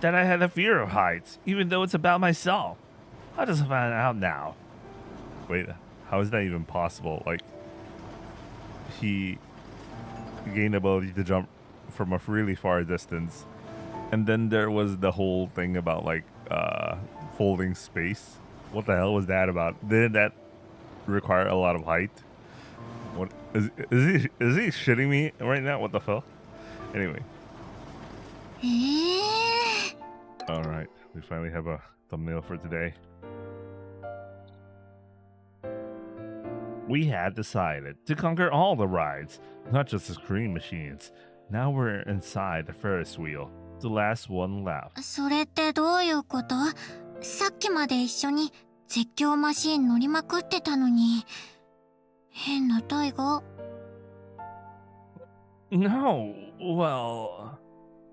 That I had a fear of heights, even though it's about myself. I just found out now. Wait, how is that even possible? Like, he gained ability to jump from a really far distance. And then there was the whole thing about, like, folding space. What the hell was that about? Didn't that require a lot of height? What is he shitting me right now? What the fuck? Anyway. え All right, we finally have a thumbnail for today. We had decided to conquer all the rides, not just the screen machines. Now we're inside the Ferris wheel, the last one left. それってどういうこと？さっきまで一緒に絶叫マシーン乗りまくってたのに変なタイが。 No, well,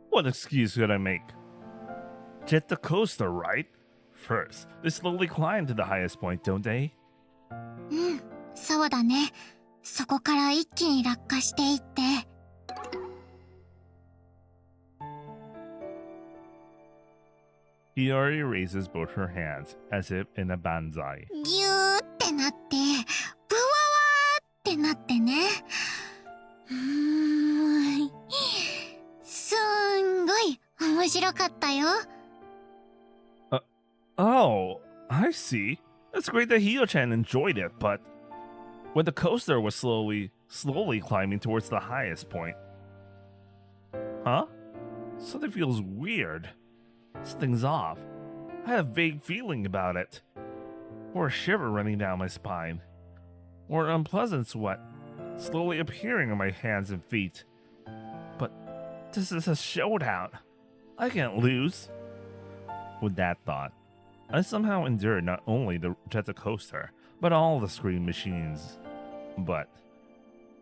what excuse could I make? Jet the coaster, right? First, they slowly climb to the highest point, don't they? うん、そうだね。そこから一気に落下していって。 Hiori raises both her hands as if in a banzai. ギューってなってブワワーってなってね。すんごい面白かったよ。 Oh, I see. It's great that Hio-chan enjoyed it, but when the coaster was slowly climbing towards the highest point. Huh? Something feels weird. Something's off. I had a vague feeling about it. Or a shiver running down my spine. Or an unpleasant sweat slowly appearing on my hands and feet. But This is a showdown. I can't lose. With that thought, I somehow endured not only the jet coaster, but all the scream machines. But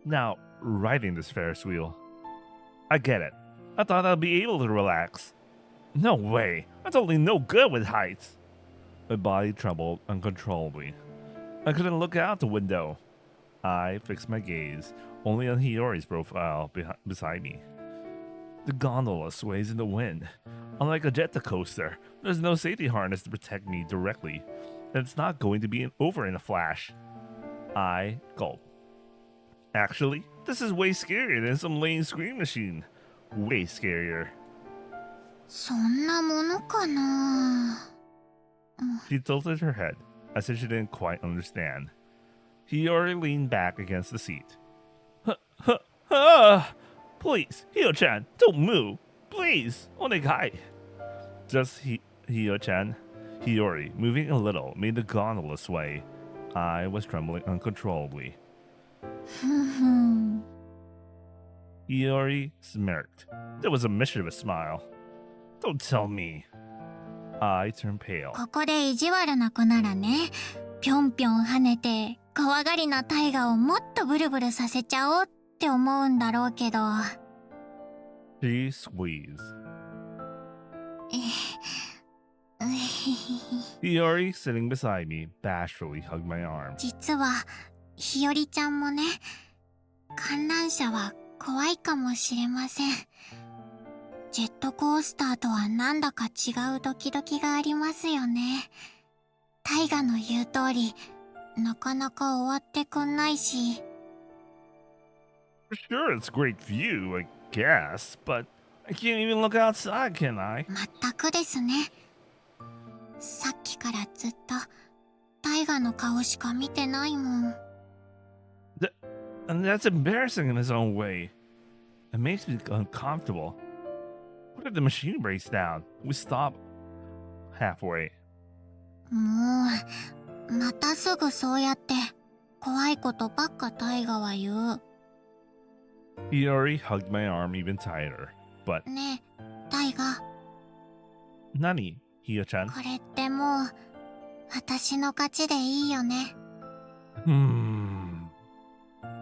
now, riding this Ferris wheel, I get it. I thought I'd be able to relax. No way. I'm totally no good with heights. My body trembled uncontrollably. I couldn't look out the window. I fixed my gaze only on Hiori's profile beside me. The gondola sways in the wind. Unlike a jet coaster, there's no safety harness to protect me directly, and it's not going to be over in a flash. I gulped. Actually, this is way scarier than some lame scream machine. Way scarier. そんなものかな。 She tilted her head, as if she didn't quite understand. Hiori leaned back against the seat. Please, Hio-chan, don't move. Please, onegai. Just Hio-chan. Hiori, moving a little, made the gondola sway. I was trembling uncontrollably. ふふん Hiori smirked. There was a mischievous smile. Don't tell me. I turned pale. ここで意地悪な子ならね、ぴょんぴょん跳ねて怖がりな大河をもっとブルブルさせちゃおうって思うんだろうけど。 She squeezed. Hiori, sitting beside me, bashfully hugged my arm. 実はひよりちゃんもね、観覧車は怖いかもしれません。ジェットコースターとはなんだか違うドキドキがありますよね。タイガの言う通り、なかなか終わってくんないし。 For sure, it's a great view, I guess, but I can't even look outside, can I? 全くですね。さっきからずっとタイガの顔しか見てないもん。 And that's embarrassing in its own way. It makes me uncomfortable. What if the machine breaks down? We stop halfway. もう、またすぐそうやって怖いことばっかタイガは言う。 Hiori hugged my arm even tighter, but ねえ、タイガ。 Nani, Hio-chan? これってもう、私の勝ちでいいよね。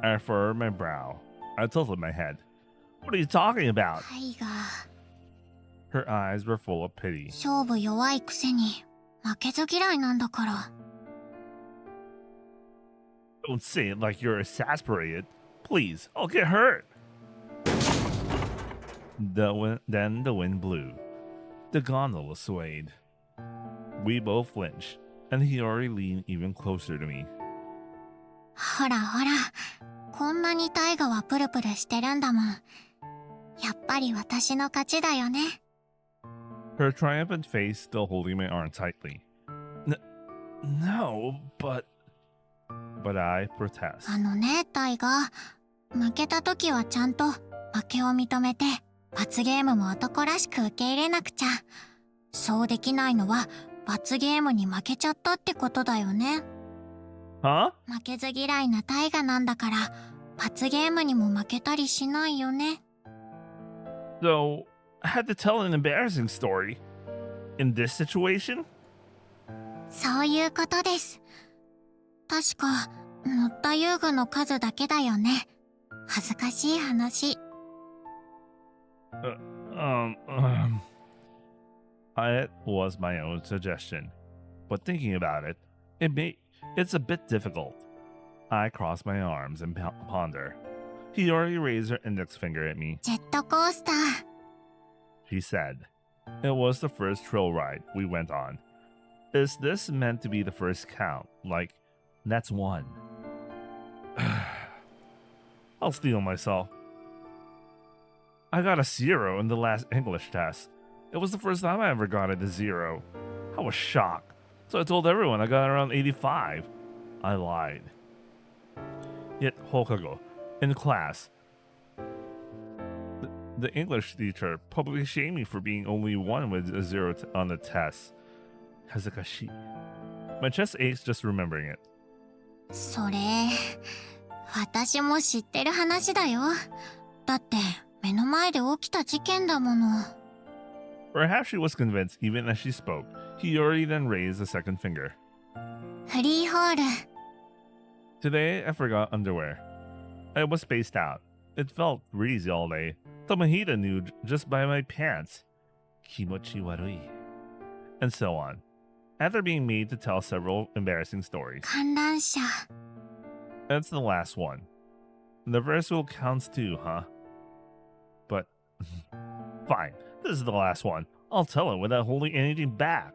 I furrowed my brow. I tilted my head. What are you talking about? タイガ。 Her eyes were full of pity. 勝負弱いくせに、負けず嫌いなんだから。 Don't say it like you're exasperated. Please, I'll get hurt. Then the wind blew. The gondola swayed. We both flinched, and Hiori leaned even closer to me. ほらほら、こんなにタイガはプルプルしてるんだもん。やっぱり私の勝ちだよね。 Her triumphant face still holding my arm tightly. No, but I protest. あのね、タイガ。負けた時はちゃんと負けを認めて、罰ゲームも男らしく受け入れなくちゃ。そうできないのは、罰ゲームに負けちゃったってことだよね。 Huh? 負けず嫌いなタイガなんだから、罰ゲームにも負けたりしないよね。 So, I had to tell an embarrassing story. In this situation? そういうことです。確か、乗った遊具の数だけだよね。恥ずかしい話。 It was my own suggestion. But thinking about it, it's a bit difficult. I crossed my arms and ponder. Hiori raised her index finger at me. ジェットコースター。 She said. It was the first thrill ride we went on. Is this meant to be the first count? Like, that's one. I'll steel myself. I got a 0 in the last English test. It was the first time I ever got a 0. I was shocked. So I told everyone I got around 85. I lied. Yet Hokago, in class, the English teacher publicly shamed me for being only one with a 0 on the test. Hazakashi. My chest aches just remembering it. それ、私も知ってる話だよ。だって、目の前で起きた事件だもの。 Perhaps she was convinced even as she spoke. Hiori then raised a second finger. フリーホール。 Today, I forgot underwear. I was spaced out. It felt breezy all day. The mojito knew just by my pants. Kimochi warui. And so on. After being made to tell several embarrassing stories. 観覧車。 That's the last one. The first will counts too, huh? But fine, this is the last one. I'll tell it without holding anything back.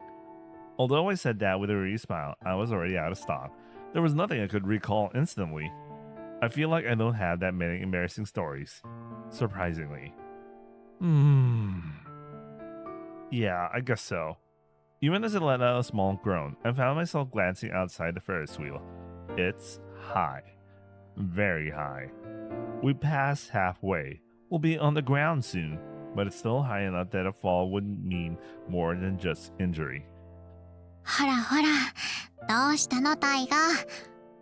Although I said that with a weary smile, I was already out of stock. There was nothing I could recall instantly. I feel like I don't have that many embarrassing stories. Surprisingly. Yeah, I guess so. Even as I let out a small groan, I found myself glancing outside the Ferris wheel. It's high. Very high. We passed halfway. We'll be on the ground soon, but it's still high enough that a fall would mean more than just injury. ほらほら、どうしたのタイガー。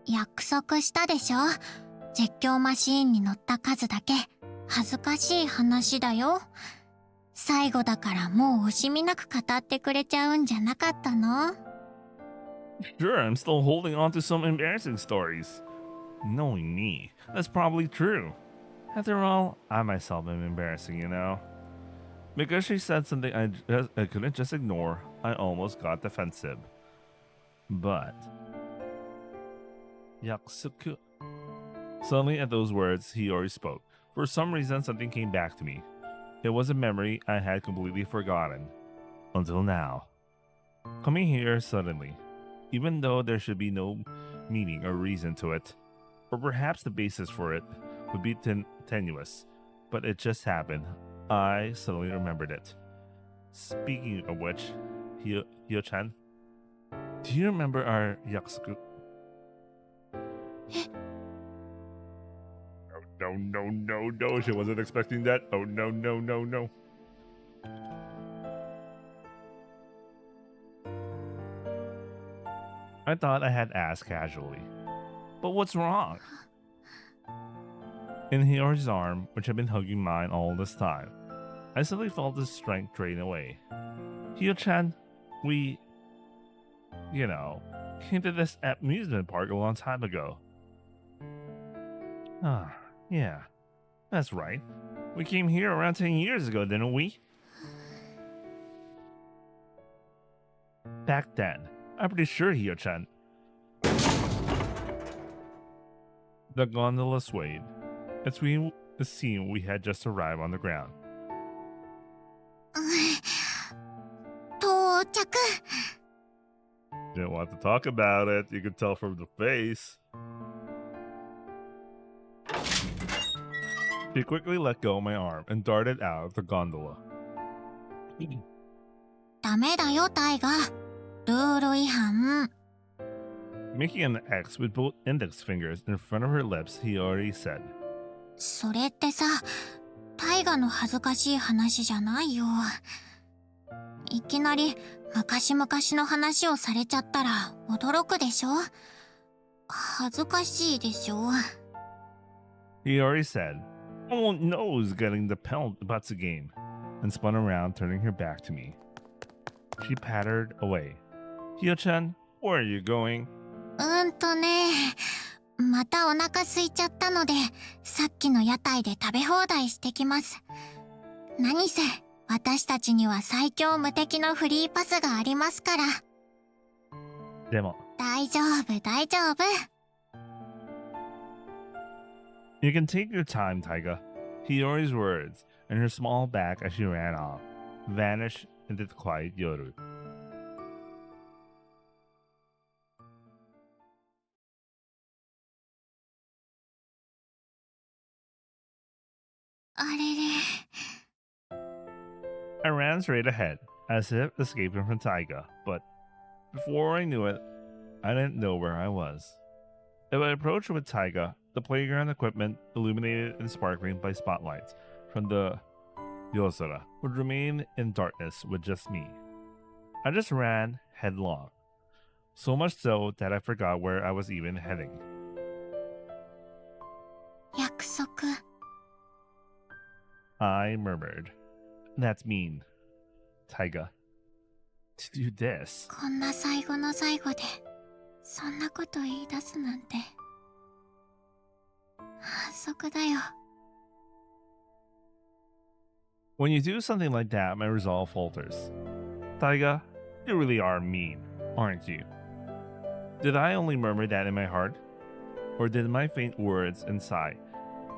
約束したでしょ。絶叫マシーンに乗った数だけ恥ずかしい話だよ。最後だからもう惜しみなく語ってくれちゃうんじゃなかったの？ Sure, I'm still holding on to some embarrassing stories. Knowing me, that's probably true. After all, I myself am embarrassing, you know. Because she said something I couldn't just ignore, I almost got defensive. But... Yakusoku. Suddenly at those words, Hiori spoke. For some reason, something came back to me. It was a memory I had completely forgotten. Until now. Coming here suddenly. Even though there should be no meaning or reason to it. Or perhaps the basis for it would be tenuous. But it just happened. I suddenly remembered it. Speaking of which, Hyo-chan, do you remember our yakusoku? No. She wasn't expecting that. Oh, no. I thought I had asked casually. But what's wrong? In Hiori's arm, which had been hugging mine all this time, I suddenly felt his strength drain away. Hyo-chan, we, came to this amusement park a long time ago. Ah, yeah, that's right. We came here around 10 years ago, didn't we? Back then, I'm pretty sure, Hyo-chan. The gondola swayed. As we assumed we had just arrived on the ground. 到着。 Didn't want to talk about it. You could tell from the face. She quickly let go of my arm and darted out of the gondola. ダメだよタイガー。ルール違反。 Making an X with both index fingers in front of her lips, he already said. それってさ、タイガの恥ずかしい話じゃないよ。いきなり昔々の話をされちゃったら驚くでしょ。恥ずかしいでしょ。 He already said, "Someone knows getting the butts game," and spun around, turning her back to me. She pattered away. Hyo-chan, where are you going? またお腹空いちゃったので、さっきの屋台で食べ放題してきます。何せ、私たちには最強無敵のフリーパスがありますから。でも、大丈夫。 You can take your time, Taiga. Hiori's words, and her small back as she ran off, vanished into the quiet yoru. あれれ。 I ran straight ahead, as if escaping from Taiga, but before I knew it, I didn't know where I was. If I approached with Taiga, the playground equipment, illuminated and sparkling by spotlights from the Yozora, would remain in darkness with just me. I just ran headlong, so much so that I forgot where I was even heading. 約束。I murmured. That's mean, Taiga. To do this. こんな最後の最後でそんなこと言い出すなんて反則だよ。 When you do something like that, my resolve falters. Taiga, you really are mean, aren't you? Did I only murmur that in my heart? Or did my faint words and sigh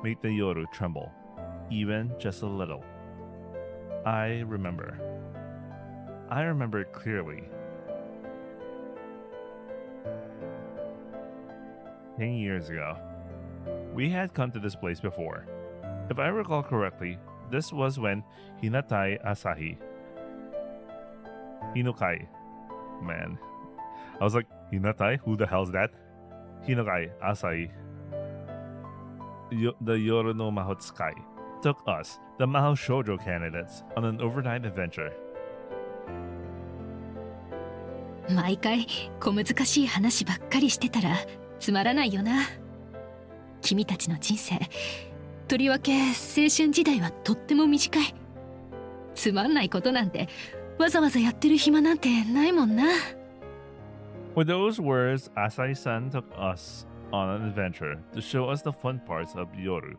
make the Yoru tremble, even just a little? I remember. I remember it clearly. 10 years ago. We had come to this place before. If I recall correctly, this was when Hinatai Asahi. Hinokai. Man. I was like, Hinatai? Who the hell's that? Hinokai Asahi. The Yoru no Mahotsukai took us, the Mahou Shoujo candidates, on an overnight adventure. 毎回小難しい話ばっかりしてたらつまらないよな。君たちの人生、とりわけ青春時代はとっても短い。つまんないことなんてわざわざやってる暇なんてないもんな。With those words, Asai-san took us on an adventure to show us the fun parts of Yoru.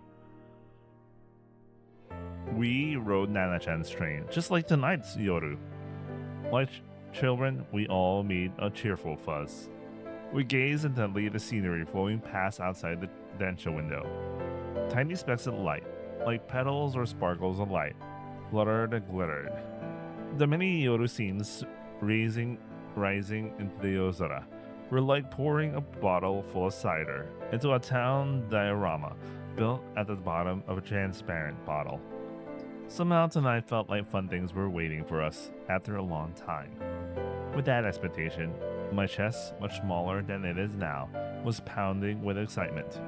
We rode Nana-chan's train, just like tonight's Yoru. Like children, we all made a cheerful fuss. We gazed intently at the scenery flowing past outside the densha window. Tiny specks of light, like petals or sparkles of light, fluttered and glittered. The many Yoru scenes rising into the Yozora were like pouring a bottle full of cider into a town diorama built at the bottom of a transparent bottle. Somehow tonight felt like fun things were waiting for us after a long time. With that expectation, my chest, much smaller than it is now, was pounding with excitement.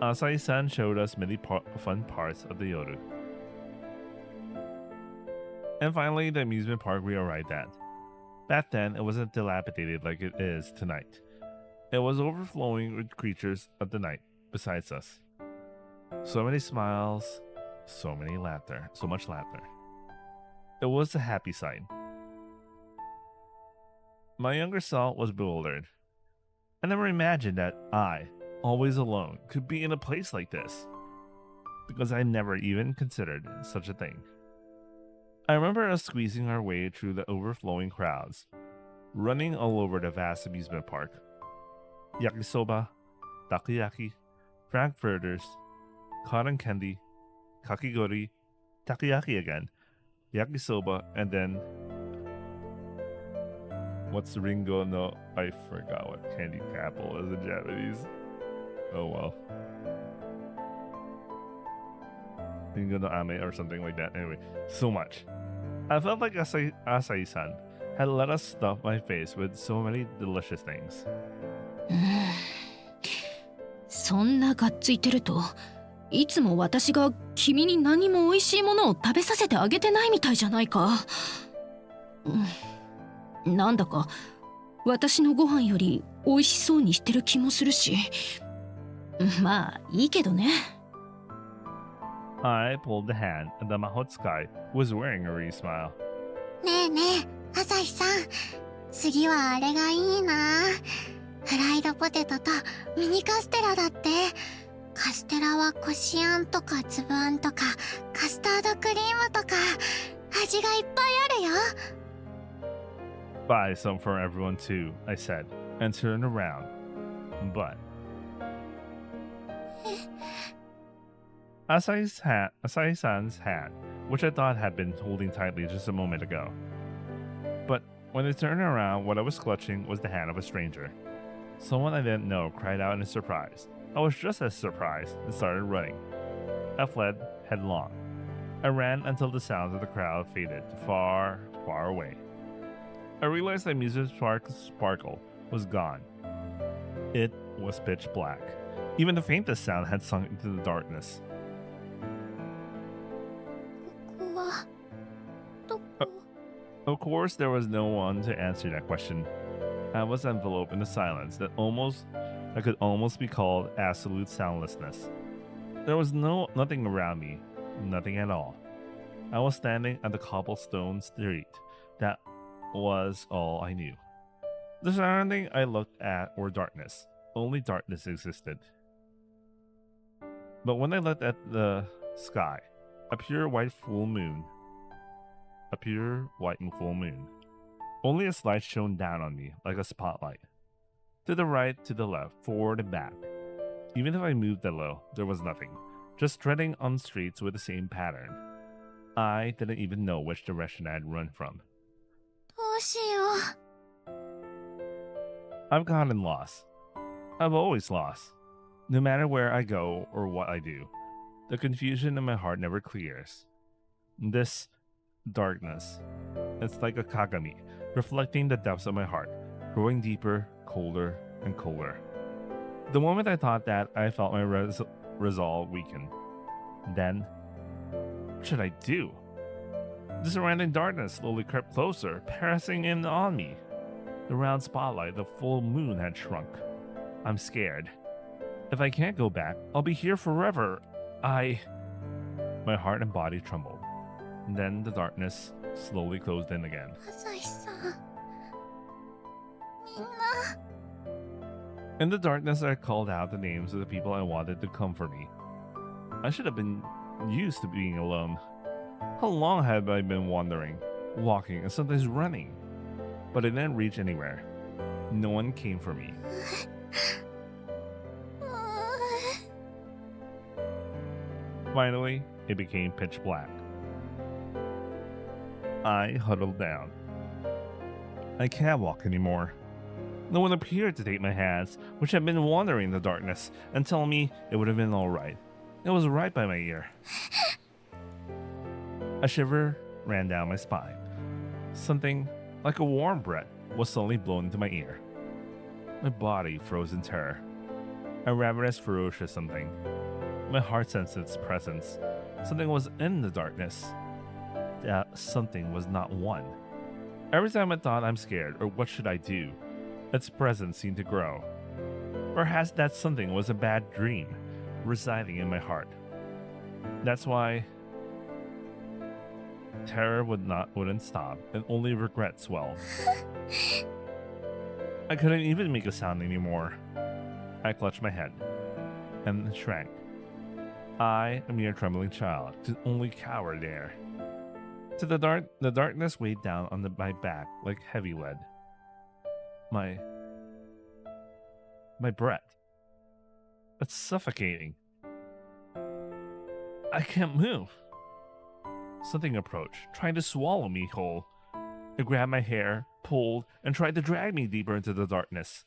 Asai-san showed us many fun parts of the Yoru. And finally, the amusement park we arrived at. Back then, it wasn't dilapidated like it is tonight. It was overflowing with creatures of the night besides us. So many smiles, so much laughter. It was a happy sight. My younger self was bewildered. I never imagined that I, always alone, could be in a place like this, because I never even considered such a thing. I remember us squeezing our way through the overflowing crowds, running all over the vast amusement park. Yakisoba, takoyaki, frankfurters, cotton candy, kakigori, takoyaki again, yakisoba, and then what's Ringo? No, I forgot what candy apple is in Japanese. Oh well. Ringo no ame or something like that. Anyway, so much. I felt like Asai-san had let us stuff my face with so many delicious things. そんながっついてると、いつも私が君に何も美味しいものを食べさせてあげてないみたいじゃないか。なんだか私のご飯より美味しそうにしてる気もするし、まあいいけどね。I pulled the hand, and the Mahotsukai was wearing a ready smile. ねえねえ、朝日さん、次はあれがいいな。フライドポテトとミニカステラだって。カステラはこしあんとかつぶあんとかカスタードクリームとか味がいっぱいあるよ。Buy some for everyone too, I said, and turned around. But Asai-san's hand, which I thought had been holding tightly just a moment ago. But when I turned around, what I was clutching was the hand of a stranger. Someone I didn't know cried out in surprise. I was just as surprised and started running. I fled headlong. I ran until the sounds of the crowd faded far, far away. I realized the amusement park's sparkle was gone. It was pitch black. Even the faintest sound had sunk into the darkness. ここはどこ？ Of course, there was no one to answer that question. I was enveloped in a silence that could almost be called absolute soundlessness. There was nothing around me, nothing at all. I was standing at the cobblestone street. That was all I knew. The surrounding I looked at were darkness. Only darkness existed. But when I looked at the sky, a pure white and full moon. Only a light shone down on me like a spotlight. To the right, to the left, forward and back. Even if I moved a little, there was nothing. Just treading on streets with the same pattern. I didn't even know which direction I'd run from. どうしよ I've gotten lost. I've always lost. No matter where I go or what I do, the confusion in my heart never clears. This darkness, it's like a kagami, reflecting the depths of my heart, growing deeper, colder, and colder. The moment I thought that, I felt my resolve weaken. Then, what should I do? The surrounding darkness slowly crept closer, pressing in on me. The round spotlight, the full moon had shrunk. I'm scared. If I can't go back, I'll be here forever. My heart and body trembled. Then the darkness slowly closed in again. う。朝日さん。みんな。 In the darkness, I called out the names of the people I wanted to comfort me. I should have been used to being alone. How long have I been wandering, walking, and sometimes running? But I didn't reach anywhere. No one came for me. Finally, it became pitch black. I huddled down. I can't walk anymore. No one appeared to take my hands, which had been wandering in the darkness, and tell me it would have been all right. It was right by my ear. A shiver ran down my spine. Something like a warm breath was suddenly blown into my ear. My body froze in terror. A ravenous, ferocious something. My heart sensed its presence. Something was in the darkness. That something was not one. Every time I thought I'm scared or what should I do, its presence seemed to grow. Perhaps that something was a bad dream residing in my heart. That's why terror wouldn't stop, and only regret swelled. I couldn't even make a sound anymore. I clutched my head and shrank. I, a mere trembling child, could only cower there. To the darkness weighed down on my back like heavy lead. My breath. It's suffocating. I can't move. Something approached, trying to swallow me whole. It grabbed my hair, pulled, and tried to drag me deeper into the darkness.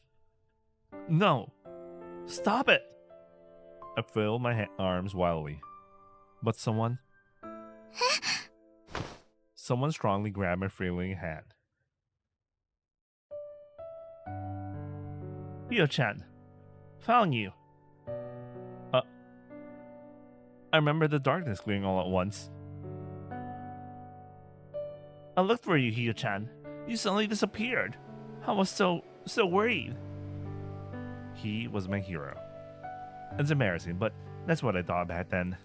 No! Stop it! I flailed my arms wildly. But someone strongly grabbed my flailing hand. Hio-chan, found you. I remember the darkness clearing all at once. I looked for you, Hio-chan. You suddenly disappeared. I was so worried. He was my hero. It's embarrassing, but that's what I thought back then.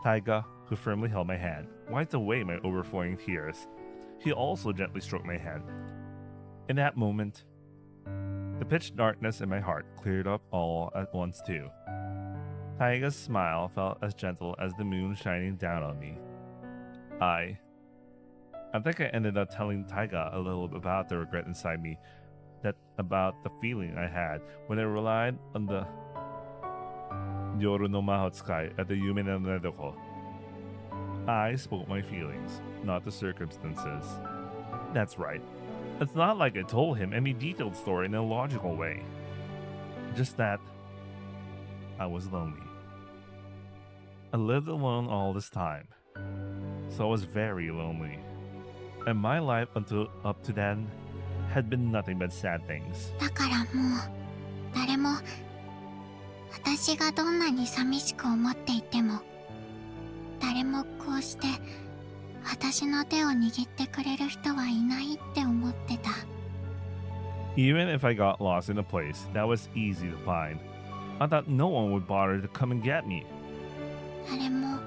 Taiga, who firmly held my hand, wiped away my overflowing tears. He also gently stroked my head. In that moment, the pitch darkness in my heart cleared up all at once too. Taiga's smile felt as gentle as the moon shining down on me. I think I ended up telling Taiga a little about the regret inside me, about the feeling I had when I relied on the Yoru no Mahotsukai at the Yume no Nedoko. I spoke my feelings, not the circumstances. That's right. It's not like I told him any detailed story in a logical way. Just that I was lonely. I lived alone all this time, so I was very lonely. And my life up to then had been nothing but sad things. だからもう誰も私がどんなに寂しく思っていても誰もこうして私の手を握ってくれる人はいないって思ってた。 Even if I got lost in a place that was easy to find, I thought no one would bother to come and get me. 誰も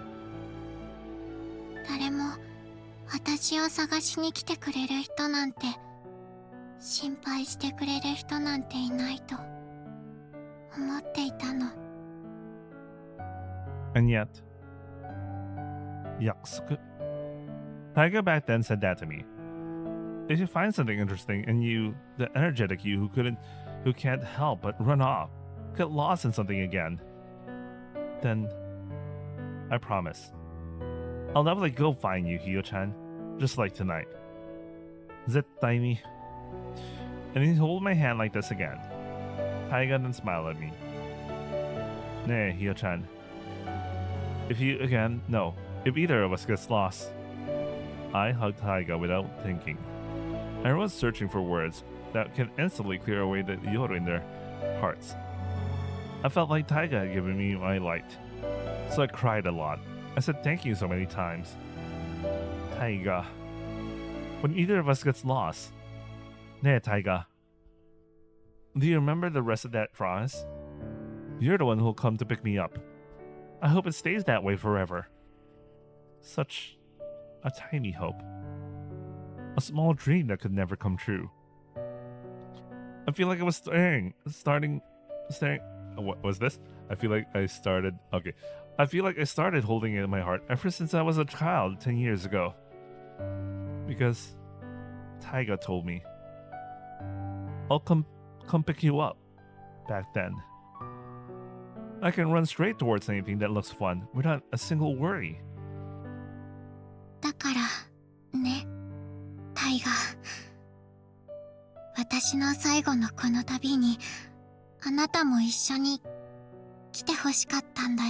誰も私を探しに来てくれる人なんて、心配してくれる人なんていないと思っていたの。 And yet, Yakusuku. Taiga back then said that to me. If you find something interesting in you, the energetic you who can't help but run off, get lost in something again, then I promise, I'll never let go find you, Hio-chan, just like tonight. Zettai ni. And he hold my hand like this again. Taiga then smiled at me. Nay, Hio-chan. If either of us gets lost. I hugged Taiga without thinking. Everyone's searching for words that can instantly clear away the Hiori in their hearts. I felt like Taiga had given me my light, so I cried a lot. I said thank you so many times. Taiga. When either of us gets lost. Nah, Taiga. Do you remember the rest of that promise? You're the one who'll come to pick me up. I hope it stays that way forever. Such a tiny hope. A small dream that could never come true. I feel like I was starting. What was this? I feel like I started holding it in my heart ever since I was a child 10 years ago. Because Taiga told me, I'll come pick you up back then. I can run straight towards anything that looks fun without a single worry. だからね、タイガ。私の最後のこの旅にあなたも一緒に来てほしかったんだよ。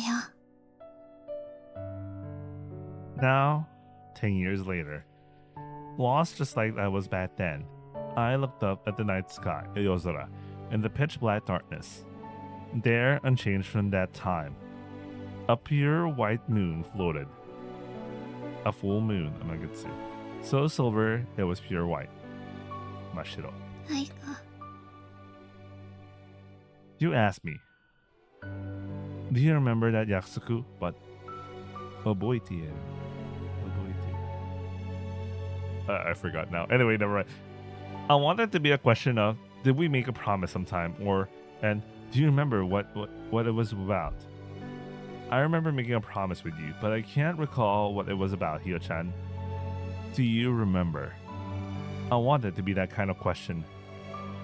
Now, 10 years later, lost just like I was back then, I looked up at the night sky, Yozora, in the pitch black darkness. There, unchanged from that time, a pure white moon floated. A full moon, Amagetsu. So silver, it was pure white. Mashiro. タイガ。 You asked me, do you remember that yakusoku? But oboite. I forgot now. Anyway, never mind. I want it to be a question of, did we make a promise sometime? And do you remember what it was about? I remember making a promise with you, but I can't recall what it was about, Hio-chan. Do you remember? I want it to be that kind of question.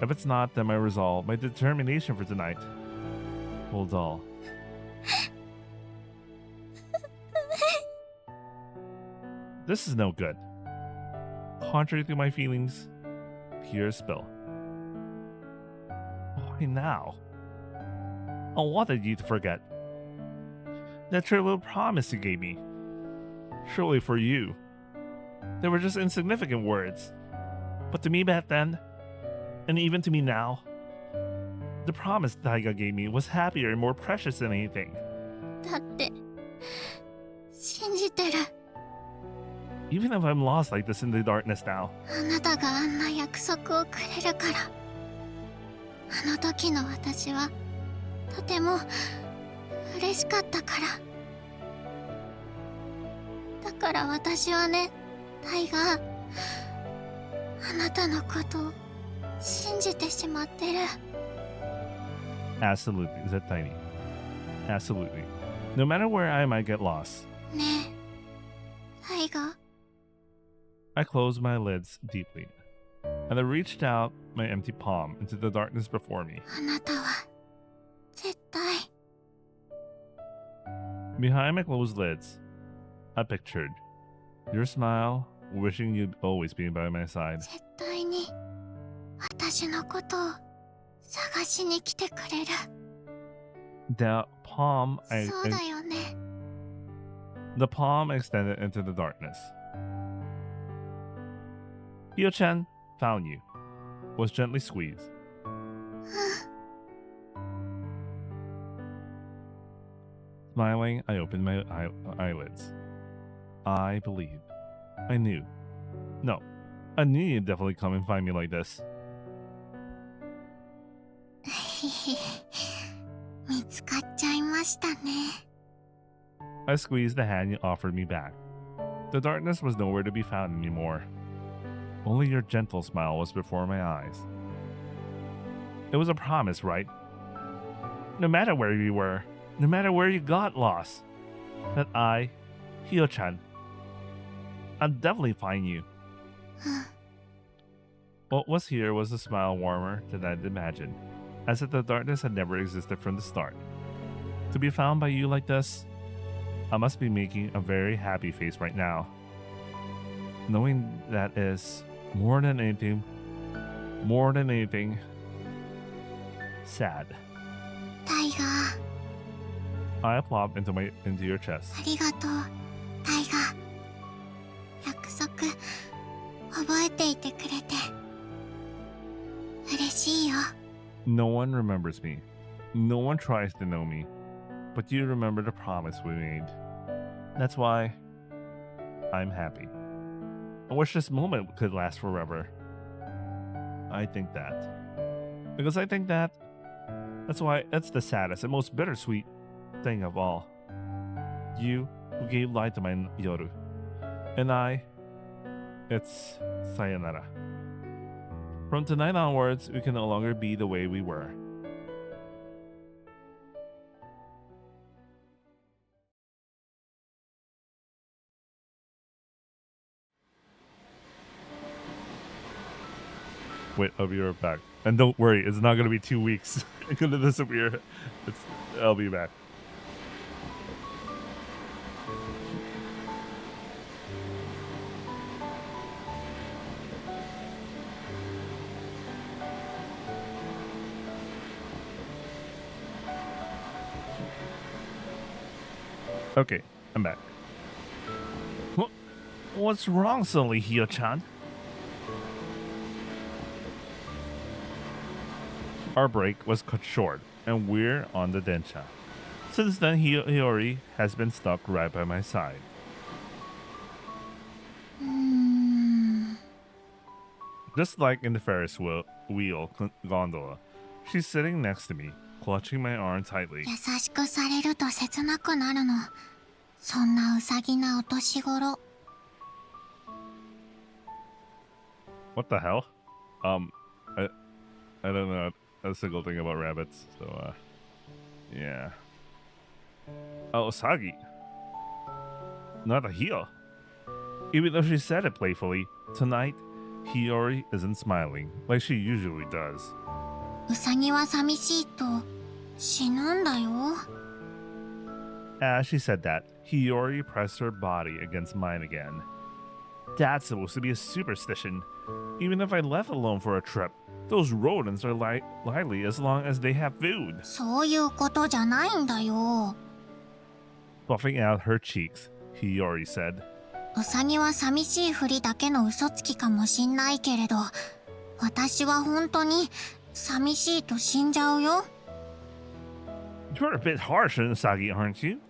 If it's not, then my resolve, my determination for tonight will dull. This is no good. Contrary to my feelings, tears spill. Why now? I wanted you to forget that trivial promise you gave me. Surely for you, they were just insignificant words. But to me back then, and even to me now, the promise Taiga gave me was happier and more precious than anything. だって信じてる。 Even if I'm lost like this in the darkness now, あなたがあんな約束をくれるから。あの時の私はとても嬉しかったから。だから私はね、タイガー、あなたのことを信じてしまってる。 absolutely, is that tiny? Absolutely. No matter where I might get lost. ねえ、タイガー。 I closed my lids deeply, and I reached out my empty palm into the darkness before me. あなたは絶対。 Behind my closed lids, I pictured your smile, wishing you'd always be by my side. 絶対に私のことを探しに来てくれる。 The palm I そうだよね。 the palm extended into the darkness. Hio-chan found you, was gently squeezed. Smiling, I opened my eyelids. I believed. I knew. No, I knew you'd definitely come and find me like this. 見つかっちゃいましたね。 I squeezed the hand you offered me back. The darkness was nowhere to be found anymore. Only your gentle smile was before my eyes. It was a promise, right? No matter where you were, no matter where you got lost, that I, Hio-chan, I'll definitely find you. What was here was a smile warmer than I'd imagined, as if the darkness had never existed from the start. To be found by you like this, I must be making a very happy face right now. Knowing that is, more than anything, sad. タイガー I plopped into your chest. ありがとうタイガー約束覚えていてくれて嬉しいよ No one remembers me. No one tries to know me. But you remember the promise we made. That's why I'm happy. I wish this moment could last forever. I think that. Because I think that, that's the saddest and most bittersweet thing of all. You who gave light to my Yoru. And it's sayonara. From tonight onwards, we can no longer be the way we were. Wait, I'll be right back. And don't worry, it's not gonna be 2 weeks. It's gonna disappear. I'll be back. Okay, I'm back. What's wrong suddenly, Hio-chan? Our break was cut short, and we're on the Densha. Since then, Hiori has been stuck right by my side. うーん Just like in the Ferris wheel gondola, she's sitting next to me, clutching my arm tightly. 優しくされると切なくなるのそんなうさぎなお年頃 What the hell? I don't know a single thing about rabbits, so yeah. Oh, Usagi. Not a Hio. Even though she said it playfully, tonight, Hiori isn't smiling like she usually does. うさぎは寂しいと死ぬんだよ As she said that, Hiori pressed her body against mine again. That's supposed to be a superstition. Even if I left alone for a trip, those rodents are lively as long as they have food. そういうことじゃないんだよ Buffing out her cheeks, Hiori said. うさぎは寂しいふりだけの嘘つきかもしんないけれど私は本当に寂しいと死んじゃうよ You're a bit harsh on Usagi, aren't you?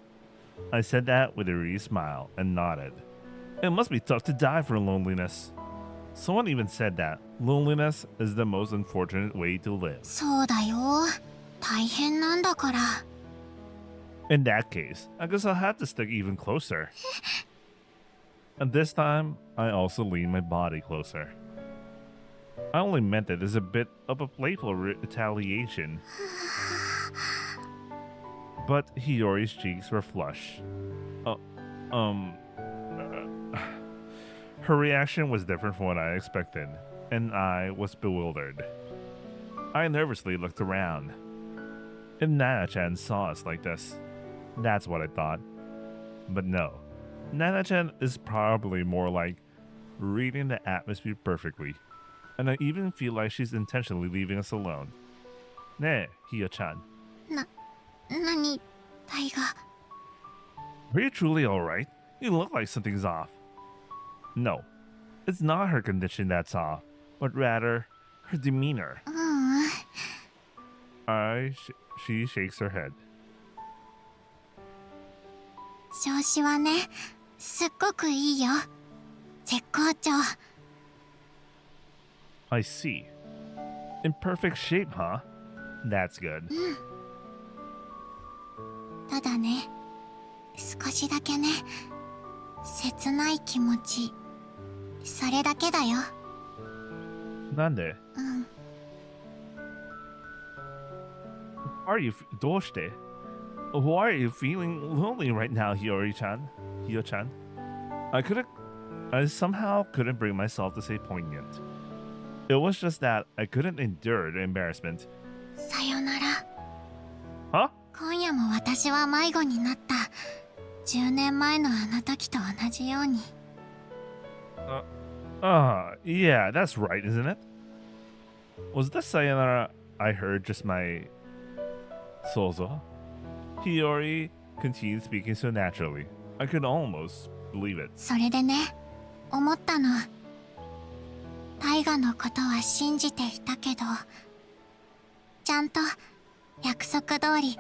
I said that with a weary smile and nodded. It must be tough to die from loneliness. Someone even said that loneliness is the most unfortunate way to live. そうだよ大変なんだから In that case, I guess I'll have to stick even closer. And this time, I also leaned my body closer. I only meant it as a bit of a playful retaliation. But Hiori's cheeks were flush. Her reaction was different from what I expected, and I was bewildered. I nervously looked around. If Nana-chan saw us like this, that's what I thought. But no, Nana-chan is probably more like reading the atmosphere perfectly, and I even feel like she's intentionally leaving us alone. Ne, Hio-chan. 何タイガ Are you truly alright? You look like something's off. No, it's not her condition that's off, but rather her demeanor. ううん She shakes her head. 調子はねすっごくいいよ絶好調 I see. In perfect shape, huh? That's good. ただね少しだけね切ない気持ち、それだけだよ。なんでうん。？Are you どうして？ Why are you feeling lonely right now, Hio-chan? I somehow couldn't bring myself to say poignant. It was just that I couldn't endure the embarrassment. さよなら。Huh? 今夜も私は迷子になった。10年前のあの時と同じように。Yeah, that's right, isn't it? Was the sayonara I heard just my sozo? Hiori continued speaking so naturally. I could almost believe it. それでね、思ったの。大河のことは信じていたけど、ちゃんと約束通り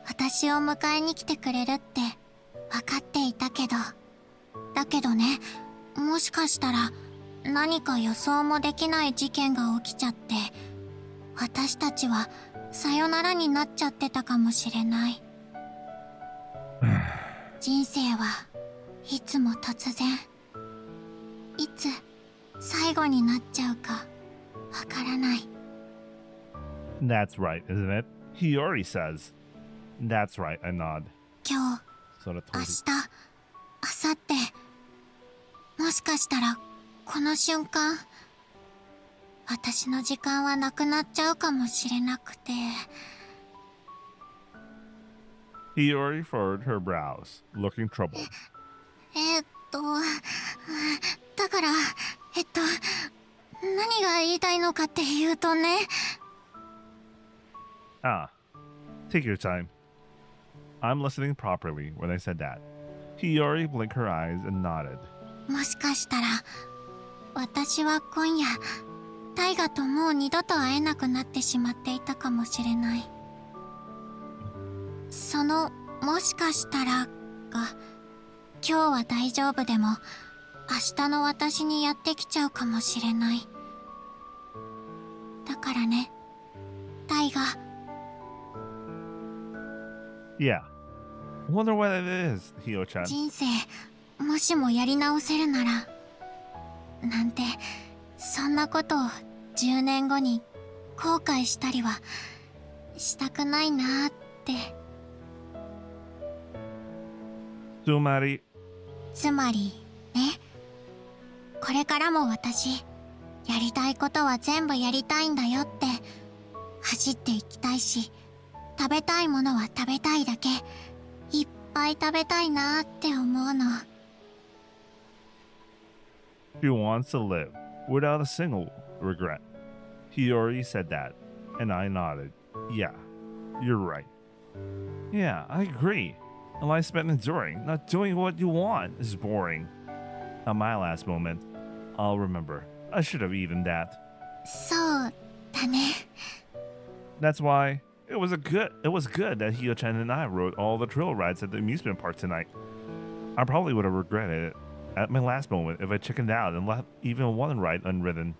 私を迎えに来てくれるって分かっていたけど、だけどね、もしかしたら何か予想もできない事件が起きちゃって、私たちはさよならになっちゃってたかもしれない。人生はいつも突然、いつ最後になっちゃうかわからない。 That's right, isn't it? Hiori says. That's right, I nod. 今日、それ明日、明後日、もしかしたらこの瞬間、私の時間はなくなっちゃうかもしれなくて。Hiori furrowed her brows, looking troubled. だから、何が言いたいのかっていうとね。Take your time. I'm listening properly when I said that. Hiori blinked her eyes and nodded. もしかしたら、私は今夜、大河ともう二度と会えなくなってしまっていたかもしれない。その、もしかしたらが、今日は大丈夫でも、明日の私にやってきちゃうかもしれない。だからね、大河。Yeah. Wonder what it is, Hio-chan. 人生、もしもやり直せるなら、なんて、そんなことを10年後に後悔したりはしたくないなーって。つまりね、これからも私、やりたいことは全部やりたいんだよって、走っていきたいし、食べたいものは食べたいだけ、いっぱい食べたいなーって思うの。she wants to live without a single regret. Hiori said that, and I nodded. Yeah, you're right. Yeah, I agree. A life spent enduring, not doing what you want, is boring. At my last moment, I'll remember. I should have eaten that. そうだね。 That's why it was good that Hio-chan and I rode all the trail rides at the amusement park tonight. I probably would have regretted it at my last moment if I chickened out and left even one ride unridden.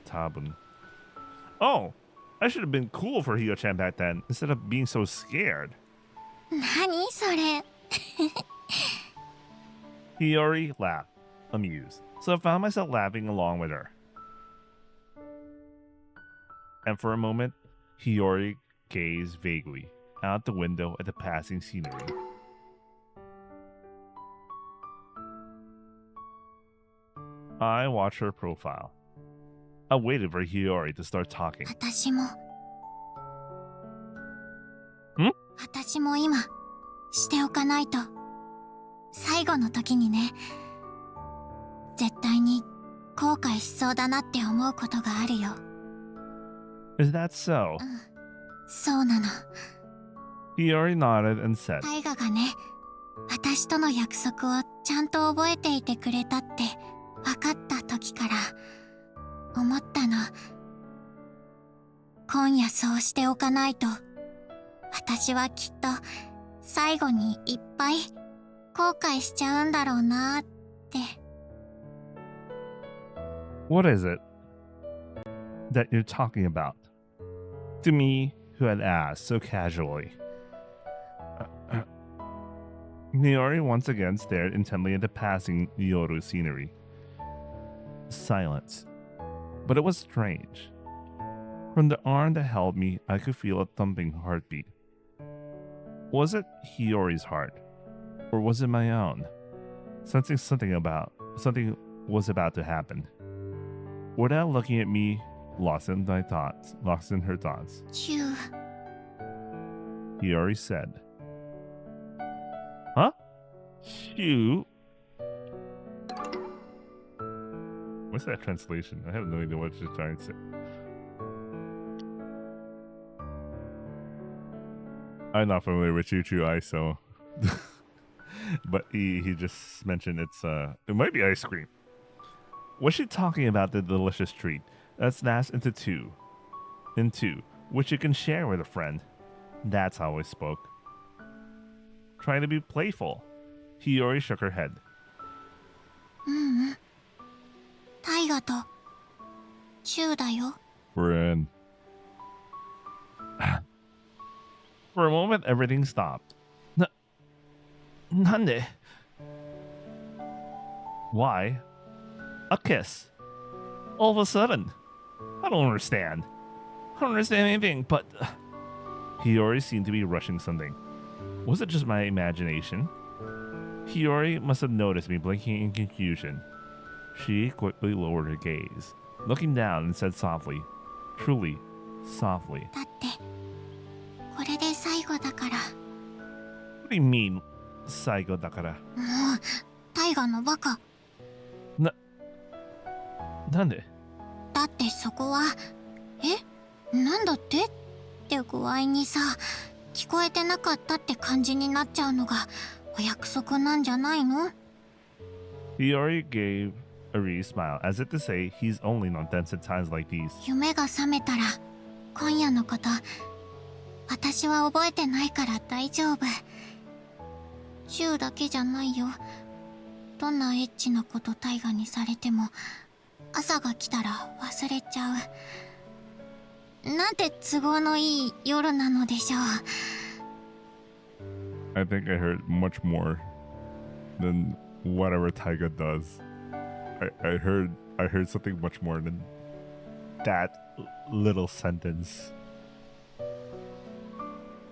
Tabun. Oh, I should have been cool for Hio-chan back then instead of being so scared. 何それ。 Hiori laughed, amused, so I found myself laughing along with her. And for a moment, Hiori gazed vaguely out the window at the passing scenery. I watched her profile. I waited for Hiori to start talking. 私も。私も今、しておかないと。最後の時にね、絶対に後悔しそうだなって思うことがあるよ。Is that so? そうなの。Hiori nodded and said, 大河がね、私との約束をちゃんと覚えていてくれたって分かった時から思ったの。今夜そうしておかないと、私はきっと最後にいっぱい後悔しちゃうんだろうなって。What is it that you're talking about? To me, who had asked so casually. Hiori once again stared intently at the passing Yoru scenery. Silence. But it was strange. From the arm that held me, I could feel a thumping heartbeat. Was it Hiori's heart? Or was it my own? Sensing something was about to happen. Without looking at me, lost in her thoughts, チュー Hiori said. Huh? Shoot. What's that translation? I have no idea what she's trying to say. I'm not familiar with Choo Choo Ice, so but he just mentioned it might be ice cream. Was she talking about the delicious treat that's smashed into two, which you can share with a friend? That's how I spoke. Trying to be playful. Hiori shook her head. ううん。タイガとチューだよ。 We're in. For a moment, everything stopped. Nande? Why? A kiss. All of a sudden. I don't understand. I don't understand anything, but... Hiori seemed to be rushing something. Was it just my imagination? Hiori must have noticed me blinking in confusion. She quickly lowered her gaze, looking down and said softly, truly softly. だってこれで最後だから。 What do you mean, Saigo dakara? もうタイガのバカ。 Nande? だってそこはなんだってって具合にさ、聞こえてなかったって感じになっちゃうのがお約束なんじゃないの？ Hiori gave a wry smile, as if to say he's only known tense at times like these. 夢が覚めたら今夜のこと私は覚えてないから大丈夫。チューだけじゃないよ。どんなエッチなことタイガにされても朝が来たら忘れちゃう。なんて都合のいい夜なのでしょう。 I think I heard much more than whatever Taiga does. I heard something much more than that little sentence.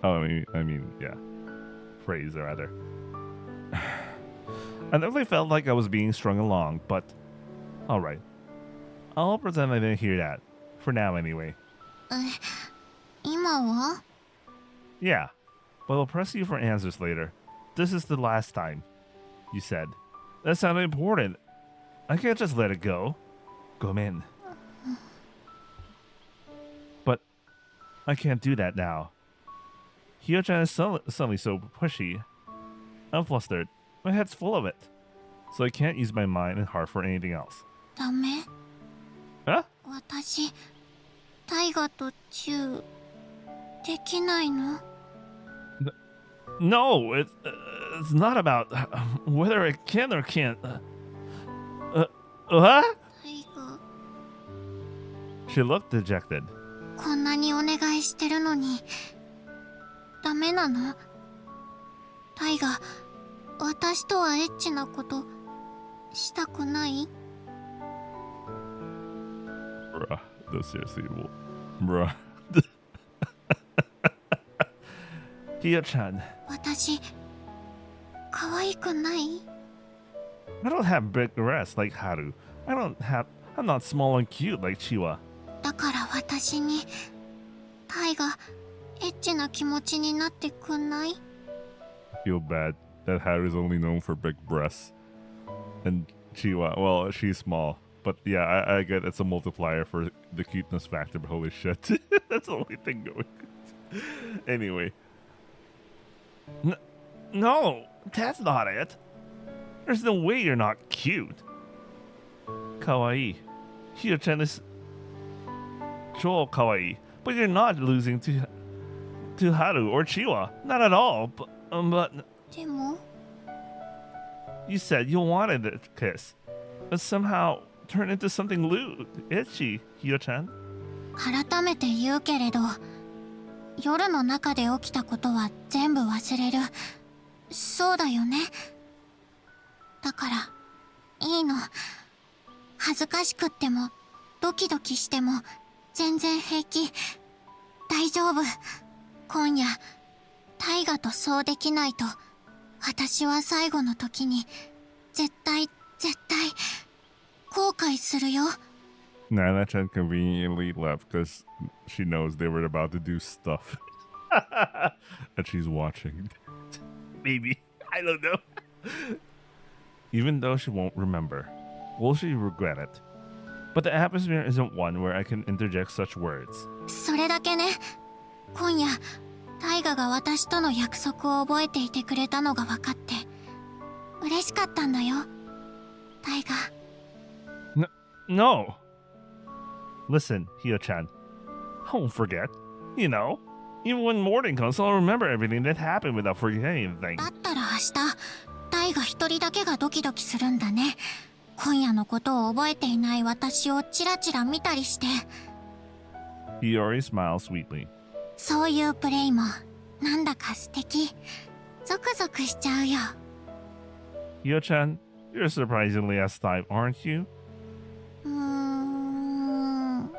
Oh, I mean, yeah. Phrase, rather. I definitely felt like I was being strung along, but alright. I'll pretend I didn't hear that. For now, anyway. 今は Yeah, but I'll press you for answers later. This is the last time, you said. That sounded important. I can't just let it go. Gomen. But I can't do that now. Hyo-chan is suddenly so pushy. I'm flustered. My head's full of it. So I can't use my mind and heart for anything else. ダメ Huh? 私タイガとチューできないの？ No, it's not about whether I can or can't. What? タイガ She looked dejected. こんなにお願いしてるのにダメなの？タイガ私とはエッチなことしたくない？ Bruh, no, seriously, bruh. Hyo-chan, 私可愛くない？ I don't have big breasts like Haru. I'm not small and cute like Chiwa. だから私にタイがエッチな気持ちになってくんない？ I feel bad that Haru is only known for big breasts. And Chiwa, well, she's small. But yeah, I get it's a multiplier for the cuteness factor, but holy shit. That's the only thing going. Anyway. No, that's not it. There's no way you're not cute. Kawaii. Hyo-chan is Joel kawaii, but you're not losing to Haru or Chiwa. Not at all. But でも you said you wanted a kiss, but somehow turned into something lewd, itchy, Hyo-chan. 改めて言うけれど夜の中で起きたことは全部忘れる。そうだよね。だからいいの。恥ずかしくってもドキドキしても全然平気。大丈夫。今夜タイガとそうできないと私は最後の時に絶対後悔するよ。 Nana-chan conveniently left because she knows they were about to do stuff. And she's watching. Maybe. I don't know. Even though she won't remember, will she regret it? But the atmosphere isn't one where I can interject such words. それだけね。今夜タイガが私との約束を覚えていてくれたのが分かって嬉しかったんだよ、タイガ。 No! Listen, Hio-chan. I won't forget. You know, even when morning comes, I'll remember everything that happened without forgetting anything. だったら明日タイガ一人だけがドキドキするんだね。今夜のことを覚えていない私をチラチラ見たりして。 Hiori smiles sweetly. そういうプレイもなんだか素敵。ゾクゾクしちゃうよ。 Hio-chan, you're surprisingly S-type, aren't you? うーん。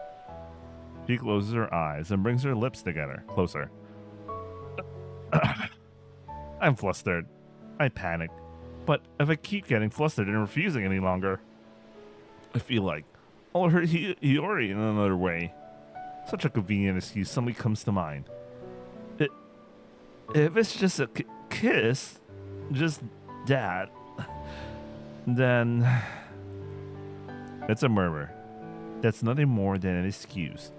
She closes her eyes and brings her lips together, closer. I'm flustered. I panic. But if I keep getting flustered and refusing any longer, I feel like I'll hurt Hiori in another way. Such a convenient excuse suddenly comes to mind. If it's just a kiss, just that, then it's a murmur. That's nothing more than an excuse.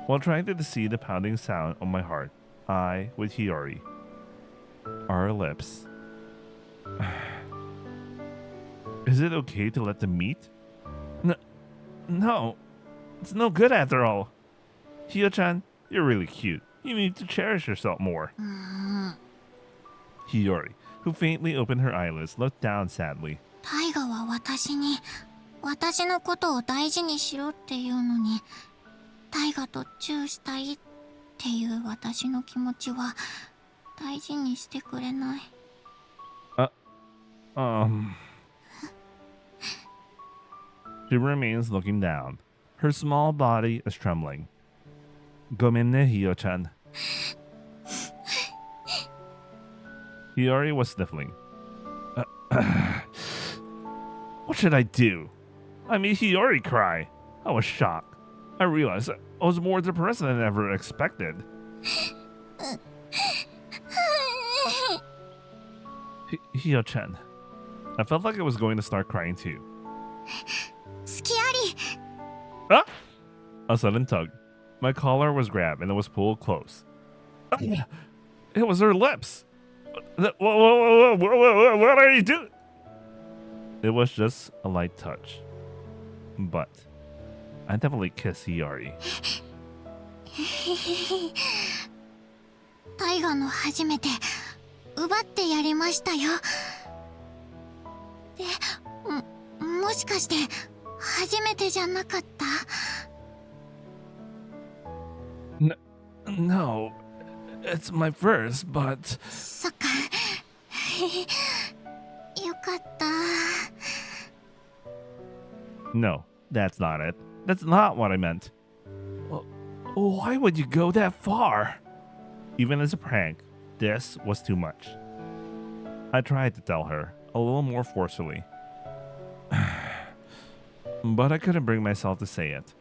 While trying to deceive the pounding sound of my heart, I, with Hiori, our lips. Is it okay to let them meet? No, it's no good after all. Hio-chan, you're really cute. You need to cherish yourself more. Hiori, who faintly opened her eyelids, looked down sadly. タイガは私に私のことを大事にしろっていうのに、タイガとチューしたいっていう私の気持ちは大事にしてくれない。She remains looking down. Her small body is trembling. Gomenne, Hio-chan. Hiori was sniffling. What should I do? I made Hiori cry. I was shocked. I realized I was more depressed than I ever expected. Hio-chan. I felt like I was going to start crying too. 好きあり。 Ah! A sudden tug. My collar was grabbed and it was pulled close. It was her lips. What are you doing? It was just a light touch. But I definitely kissed Hiori. タイガの初めて奪ってやりましたよ。もしかして初めてじゃなかった？ No, it's my first, but... そっか。よかった。 No, that's not it. That's not what I meant. Why would you go that far? Even as a prank, this was too much. I tried to tell her, a little more forcefully. But I couldn't bring myself to say it.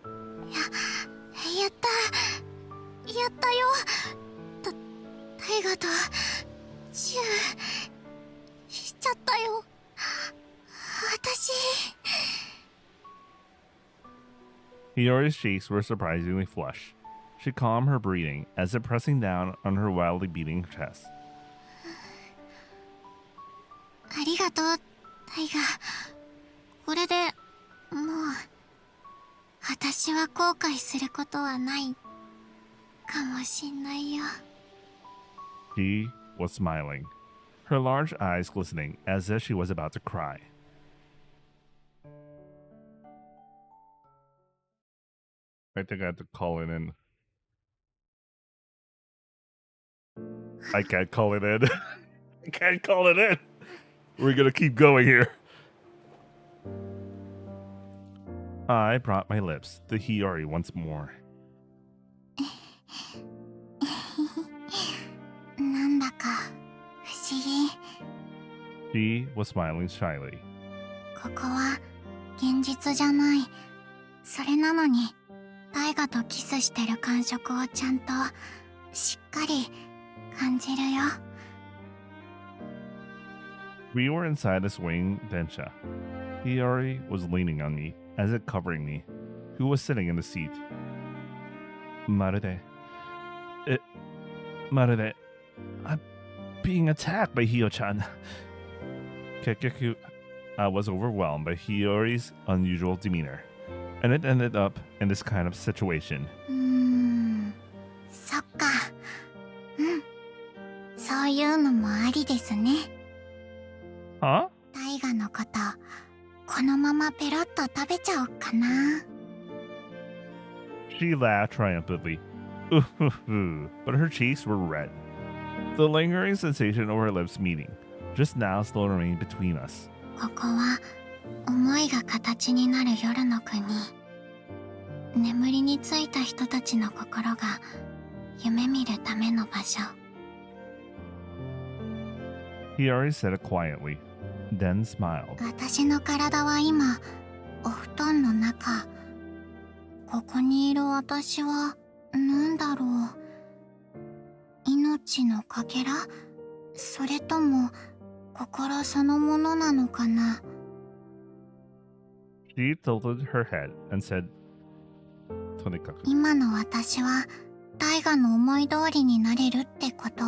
やったよ。タイガとチューしちゃったよ。私。 Hiori's cheeks were surprisingly flush. She calmed her breathing as if pressing down on her wildly beating chest. ありがとう、タイガ。これでもう私は後悔することはないかもしんないよ。 She was smiling, her large eyes glistening as if she was about to cry. I think I have to call it in. I can't call it in. I can't call it in. We're gonna keep going here. I brought my lips to Hiori once more. なんだか不思議。 She was smiling shyly. ここは現実じゃない。それなのに大河とキスしてる感触をちゃんとしっかり感じるよ。 We were inside a swing densha. Hiori was leaning on me, as if covering me, who was sitting in the seat. まるで I'm being attacked by Hio-chan. Kekyaku was overwhelmed by Hiori's unusual demeanor, and it ended up in this kind of situation. そっか。そういうのもありですね。 Huh? 大河のことこのままペロッと食べちゃおっかな。 She laughed triumphantly. But her cheeks were red. The lingering sensation of her lips meeting just now still remained between us. ここは思いが形になる夜の国。眠りについた人たちの心が夢見るための場所。 Hiori said it quietly, then smiled. 私の体は今お布団の中。ここにいる私は何だろう。命のかけら？それとも心そのものなのかな。 She tilted her head and said, とにかく今の私は大河の思い通りになれるってこと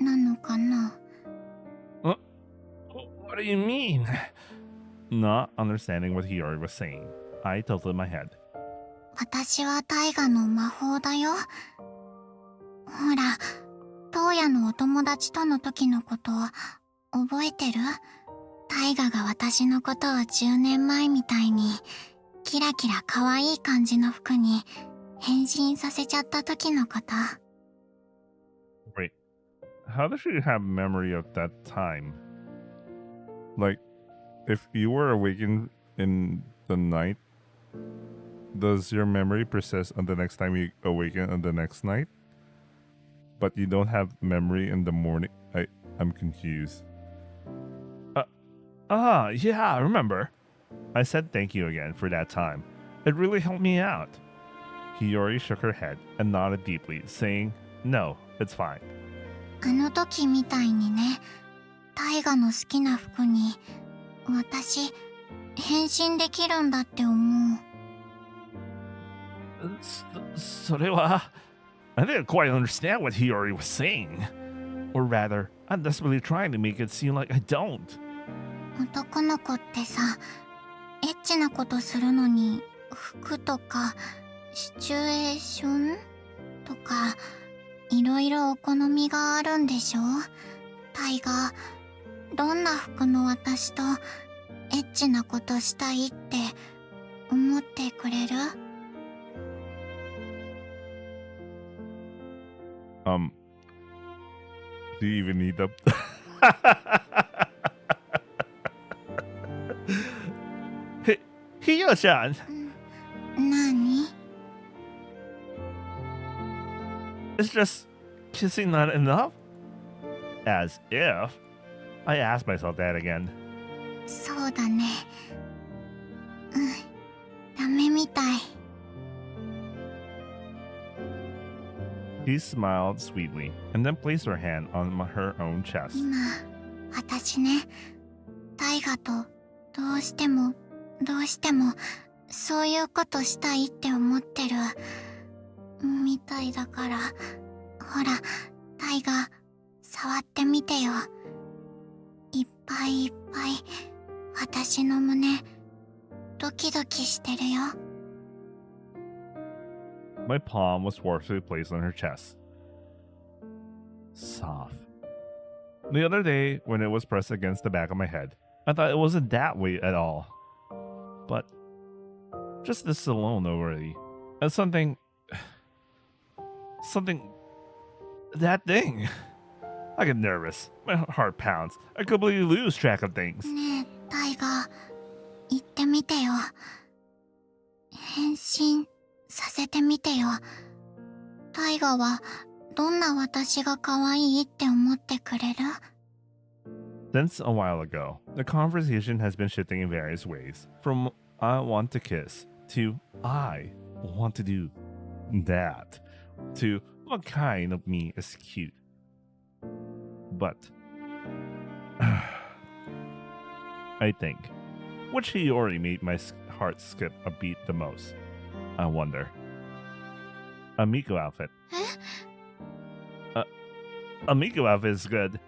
なのかな。 What do you mean? Not understanding what Hiori was saying, I tilted my head. 私は大河の魔法だよ。ほら、東野のお友達との時のこと覚えてる？大河が私のことを10年前みたいにキラキラ可愛い感じの服に変身させちゃった時のこと。 Wait, how does she have memory of that time? Like, if you were awakened in the night, does your memory persist on the next time you awaken on the next night? But you don't have memory in the morning? I'm confused. Yeah, I remember. I said thank you again for that time. It really helped me out. Hiori shook her head and nodded deeply, saying, no, it's fine. あの時みたいにね、大河の好きな服に私変身できるんだって思う。 それは I didn't quite understand what Hiori was saying. Or rather, I'm desperately trying to make it seem like I don't. 男の子ってさ、エッチなことするのに服とかシチュエーションとかいろいろお好みがあるんでしょ？タイガ、どんな服の私とエッチなことしたいって思ってくれる？ Do you even need the... Hiyo-chan! なに？ It's just kissing not enough? As if. I asked myself that again. そうだね。ダメみたい。 She smiled sweetly and then placed her hand on her own chest. 今、私ね、大河とどうしてもそういうことしたいって思ってるみたいだから、ほら、大河触ってみてよ。いっぱいいっぱい私の胸ドキドキしてるよ。 My palm was forcefully placed on her chest. Soft. The other day, when it was pressed against the back of my head, I thought it wasn't that way at all. But just this alone already. And something... That thing. I get nervous. My heart pounds. I completely lose track of things. ねえタイガ言ってみてよ。変身させてみてよ。タイガはどんな私が可愛いって思ってくれる？ Since a while ago, the conversation has been shifting in various ways. From I want to kiss to I want to do that to what kind of me is cute. But I think which Hiori made my heart skip a beat the most. I wonder. A Miko outfit. A Miko outfit is good.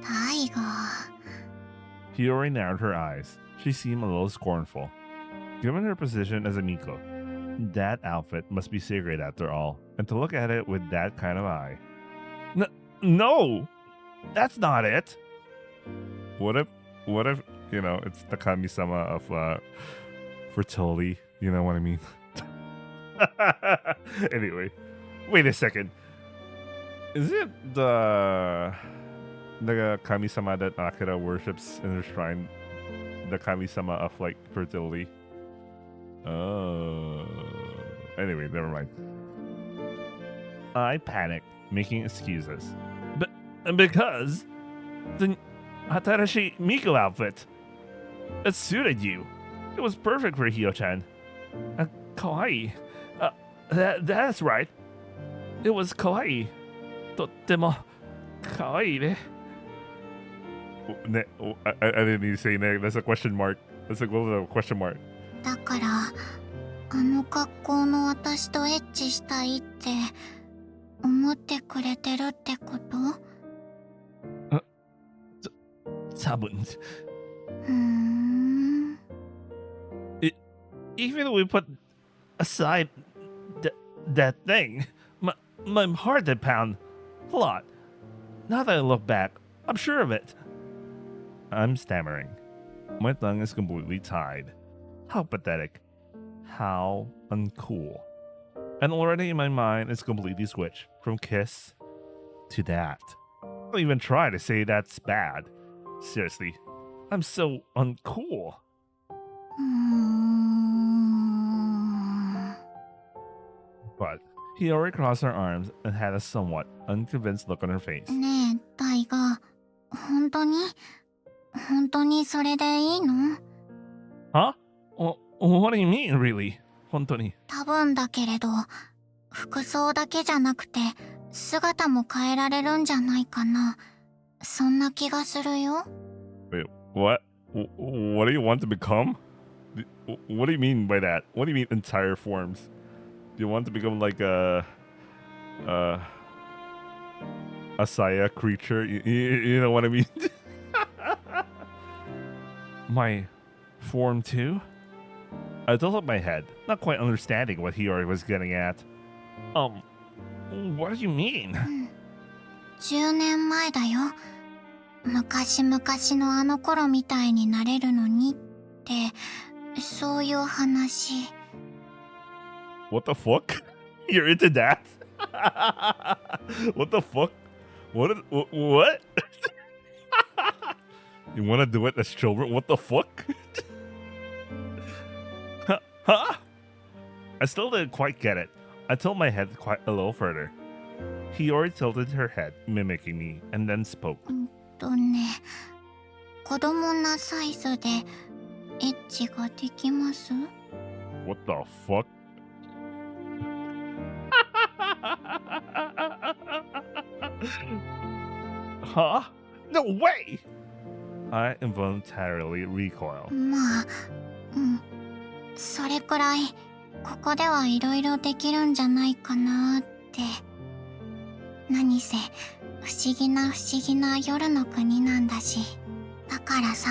タイガ Hiori narrowed her eyes. She seemed a little scornful. Given her position as a Miko, that outfit must be sacred after all, and to look at it with that kind of eye. No! That's not it! What if, you know, it's the kami-sama of fertility? You know what I mean? Anyway, wait a second. Is it the kami-sama that Akira worships in her shrine? The kami-sama of, like, fertility? Oh. Anyway, never mind. I panicked, making excuses. But because the Hatarashi Miko outfit, it suited you. It was perfect for Hio-chan. Kawaii. That's right. It was kawaii. Tottemo kawaii ne. I didn't need to say ne. That's a question mark. That's a question mark. だからあの格好の私とエッチしたいって思ってくれてるってこと？多分。Even if we put aside that thing, my heart did pound a lot. Now that I look back, I'm sure of it. I'm stammering. My tongue is completely tied. How pathetic. How uncool. And already in my mind, it's completely switched from kiss to that. Don't even try to say that's bad. Seriously, I'm so uncool. But Hiori crossed her arms and had a somewhat unconvinced look on her face. ねえタイガ本当にそれでいいの？ Huh? What do you mean, really? 本当に。多分だけれど服装だけじゃなくて姿も変えられるんじゃないかな。そんな気がするよ。 Wait, what? What do you want to become? What do you mean by that? What do you mean entire forms? Do you want to become like a Saya creature? You know what I mean? My form too? I tilted my head, not quite understanding what Hiori was getting at. What do you mean? 10年前だよ。昔々のあの頃みたいになれるのにってそういう話。What the fuck? You're into that? What the fuck? What? You want to do it as children? What the fuck? Huh? I still didn't quite get it. I tilted my head quite a little further. Hiori tilted her head, mimicking me, and then spoke. ね、子供なサイズでエッチができます？ What the fuck? Huh? No way! I involuntarily recoiled. まあ、それくらいここではいろいろできるんじゃないかなって。何せ不思議な夜の国なんだし。だからさ、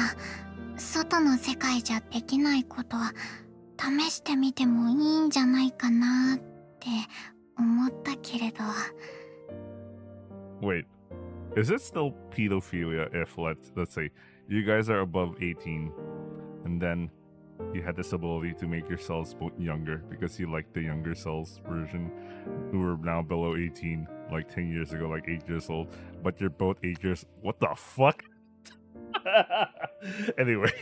外の世界じゃできないことは試してみてもいいんじゃないかなって思ったけれど。Wait, is it still pedophilia if let's say you guys are above 18 and then you had this ability to make yourselves younger because you like the younger cells version who are now below 18? like 10 years ago, like 8 years old, but you're both 8 years. What the fuck? Anyway.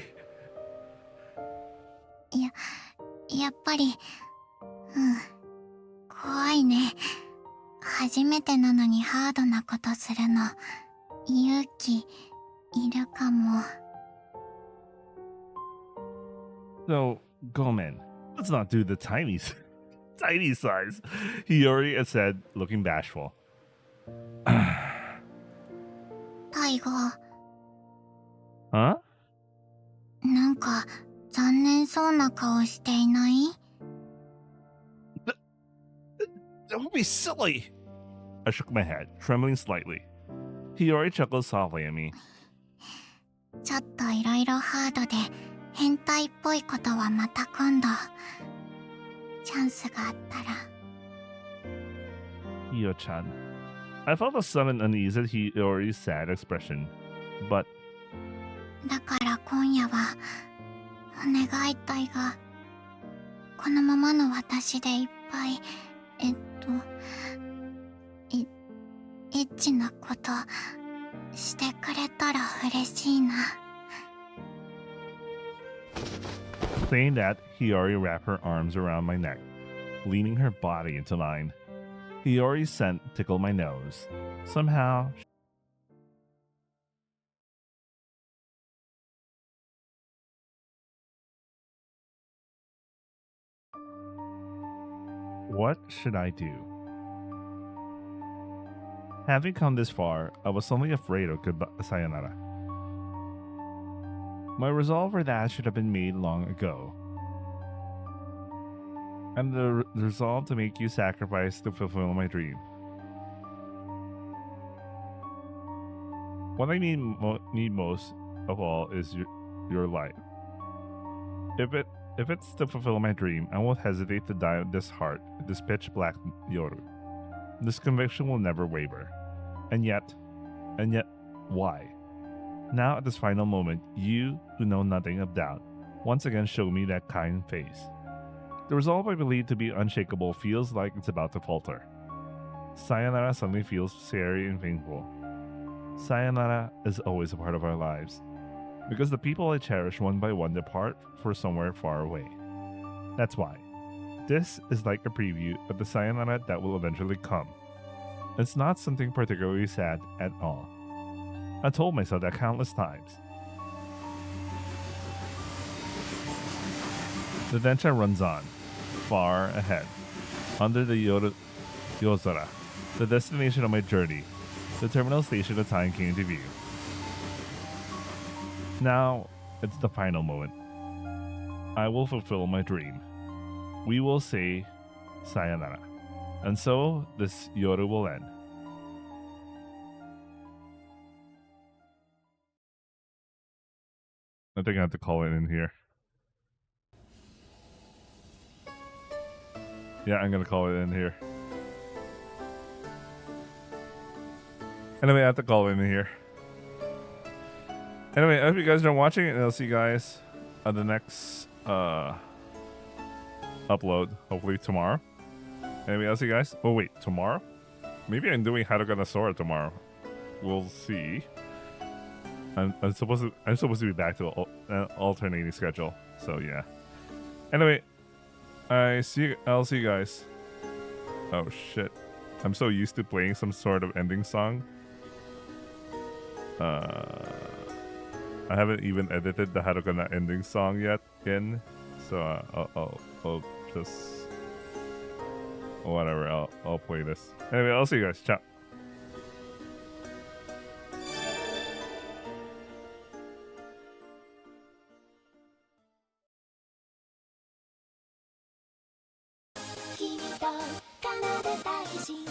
やっぱり、怖いね。初めてなのにハードなことするの、勇気いるかも。So, Gomen, let's not do the tiny size. Hiori had said, looking bashful. タイガ Huh? なんか残念そうな顔していない？ Don't be silly. I shook my head, trembling slightly. Hiori chuckled softly at me. ちょっといろいろハードで変態っぽいことはまた今度チャンスがあったら。 Hio-chan. I felt a sudden unease at Hiori's sad expression, but だから今夜はお願いタイガ、このままの私でいっぱいエッチなことしてくれたら嬉しいな。 saying that, Hiori wrapped her arms around my neck, leaning her body into mine. Hiori's scent tickled my nose. Somehow, what should I do? Having come this far, I was suddenly afraid of goodbye sayonara. My resolve for that should have been made long ago. And the resolve to make you sacrifice to fulfill my dream. What I need most of all is your life. If it's to fulfill my dream, I won't hesitate to die of this heart, this pitch black Yoru. This conviction will never waver. And yet, why? Now at this final moment, you, who know nothing of doubt, once again show me that kind face. The resolve I believe to be unshakable feels like it's about to falter. Sayonara suddenly feels scary and painful. Sayonara is always a part of our lives, because the people I cherish one by one depart for somewhere far away. That's why. This is like a preview of the sayonara that will eventually come. It's not something particularly sad at all. I told myself that countless times. The Densha runs on, far ahead, under the Yozora, the destination of my journey. The terminal station of time came into view. Now, it's the final moment. I will fulfill my dream. We will say sayonara. And so, this yoru will end. I think I have to call it in here. Yeah, I'm gonna call it in here. Anyway, I have to call it in here. Anyway, I hope you guys are watching, and I'll see you guys on the next upload, hopefully tomorrow. Anyway, I'll see you guys. Oh wait, tomorrow? Maybe I'm doing Harukana Sora tomorrow. We'll see. I'm supposed to be back to an alternating schedule. So yeah. Anyway, I'll see you guys. Oh shit. I'm so used to playing some sort of ending song. I haven't even edited the Harukana ending song yet so I'll just whatever. I'll play this. Anyway, I'll see you guys. Ciao. Kimi to kanade taishin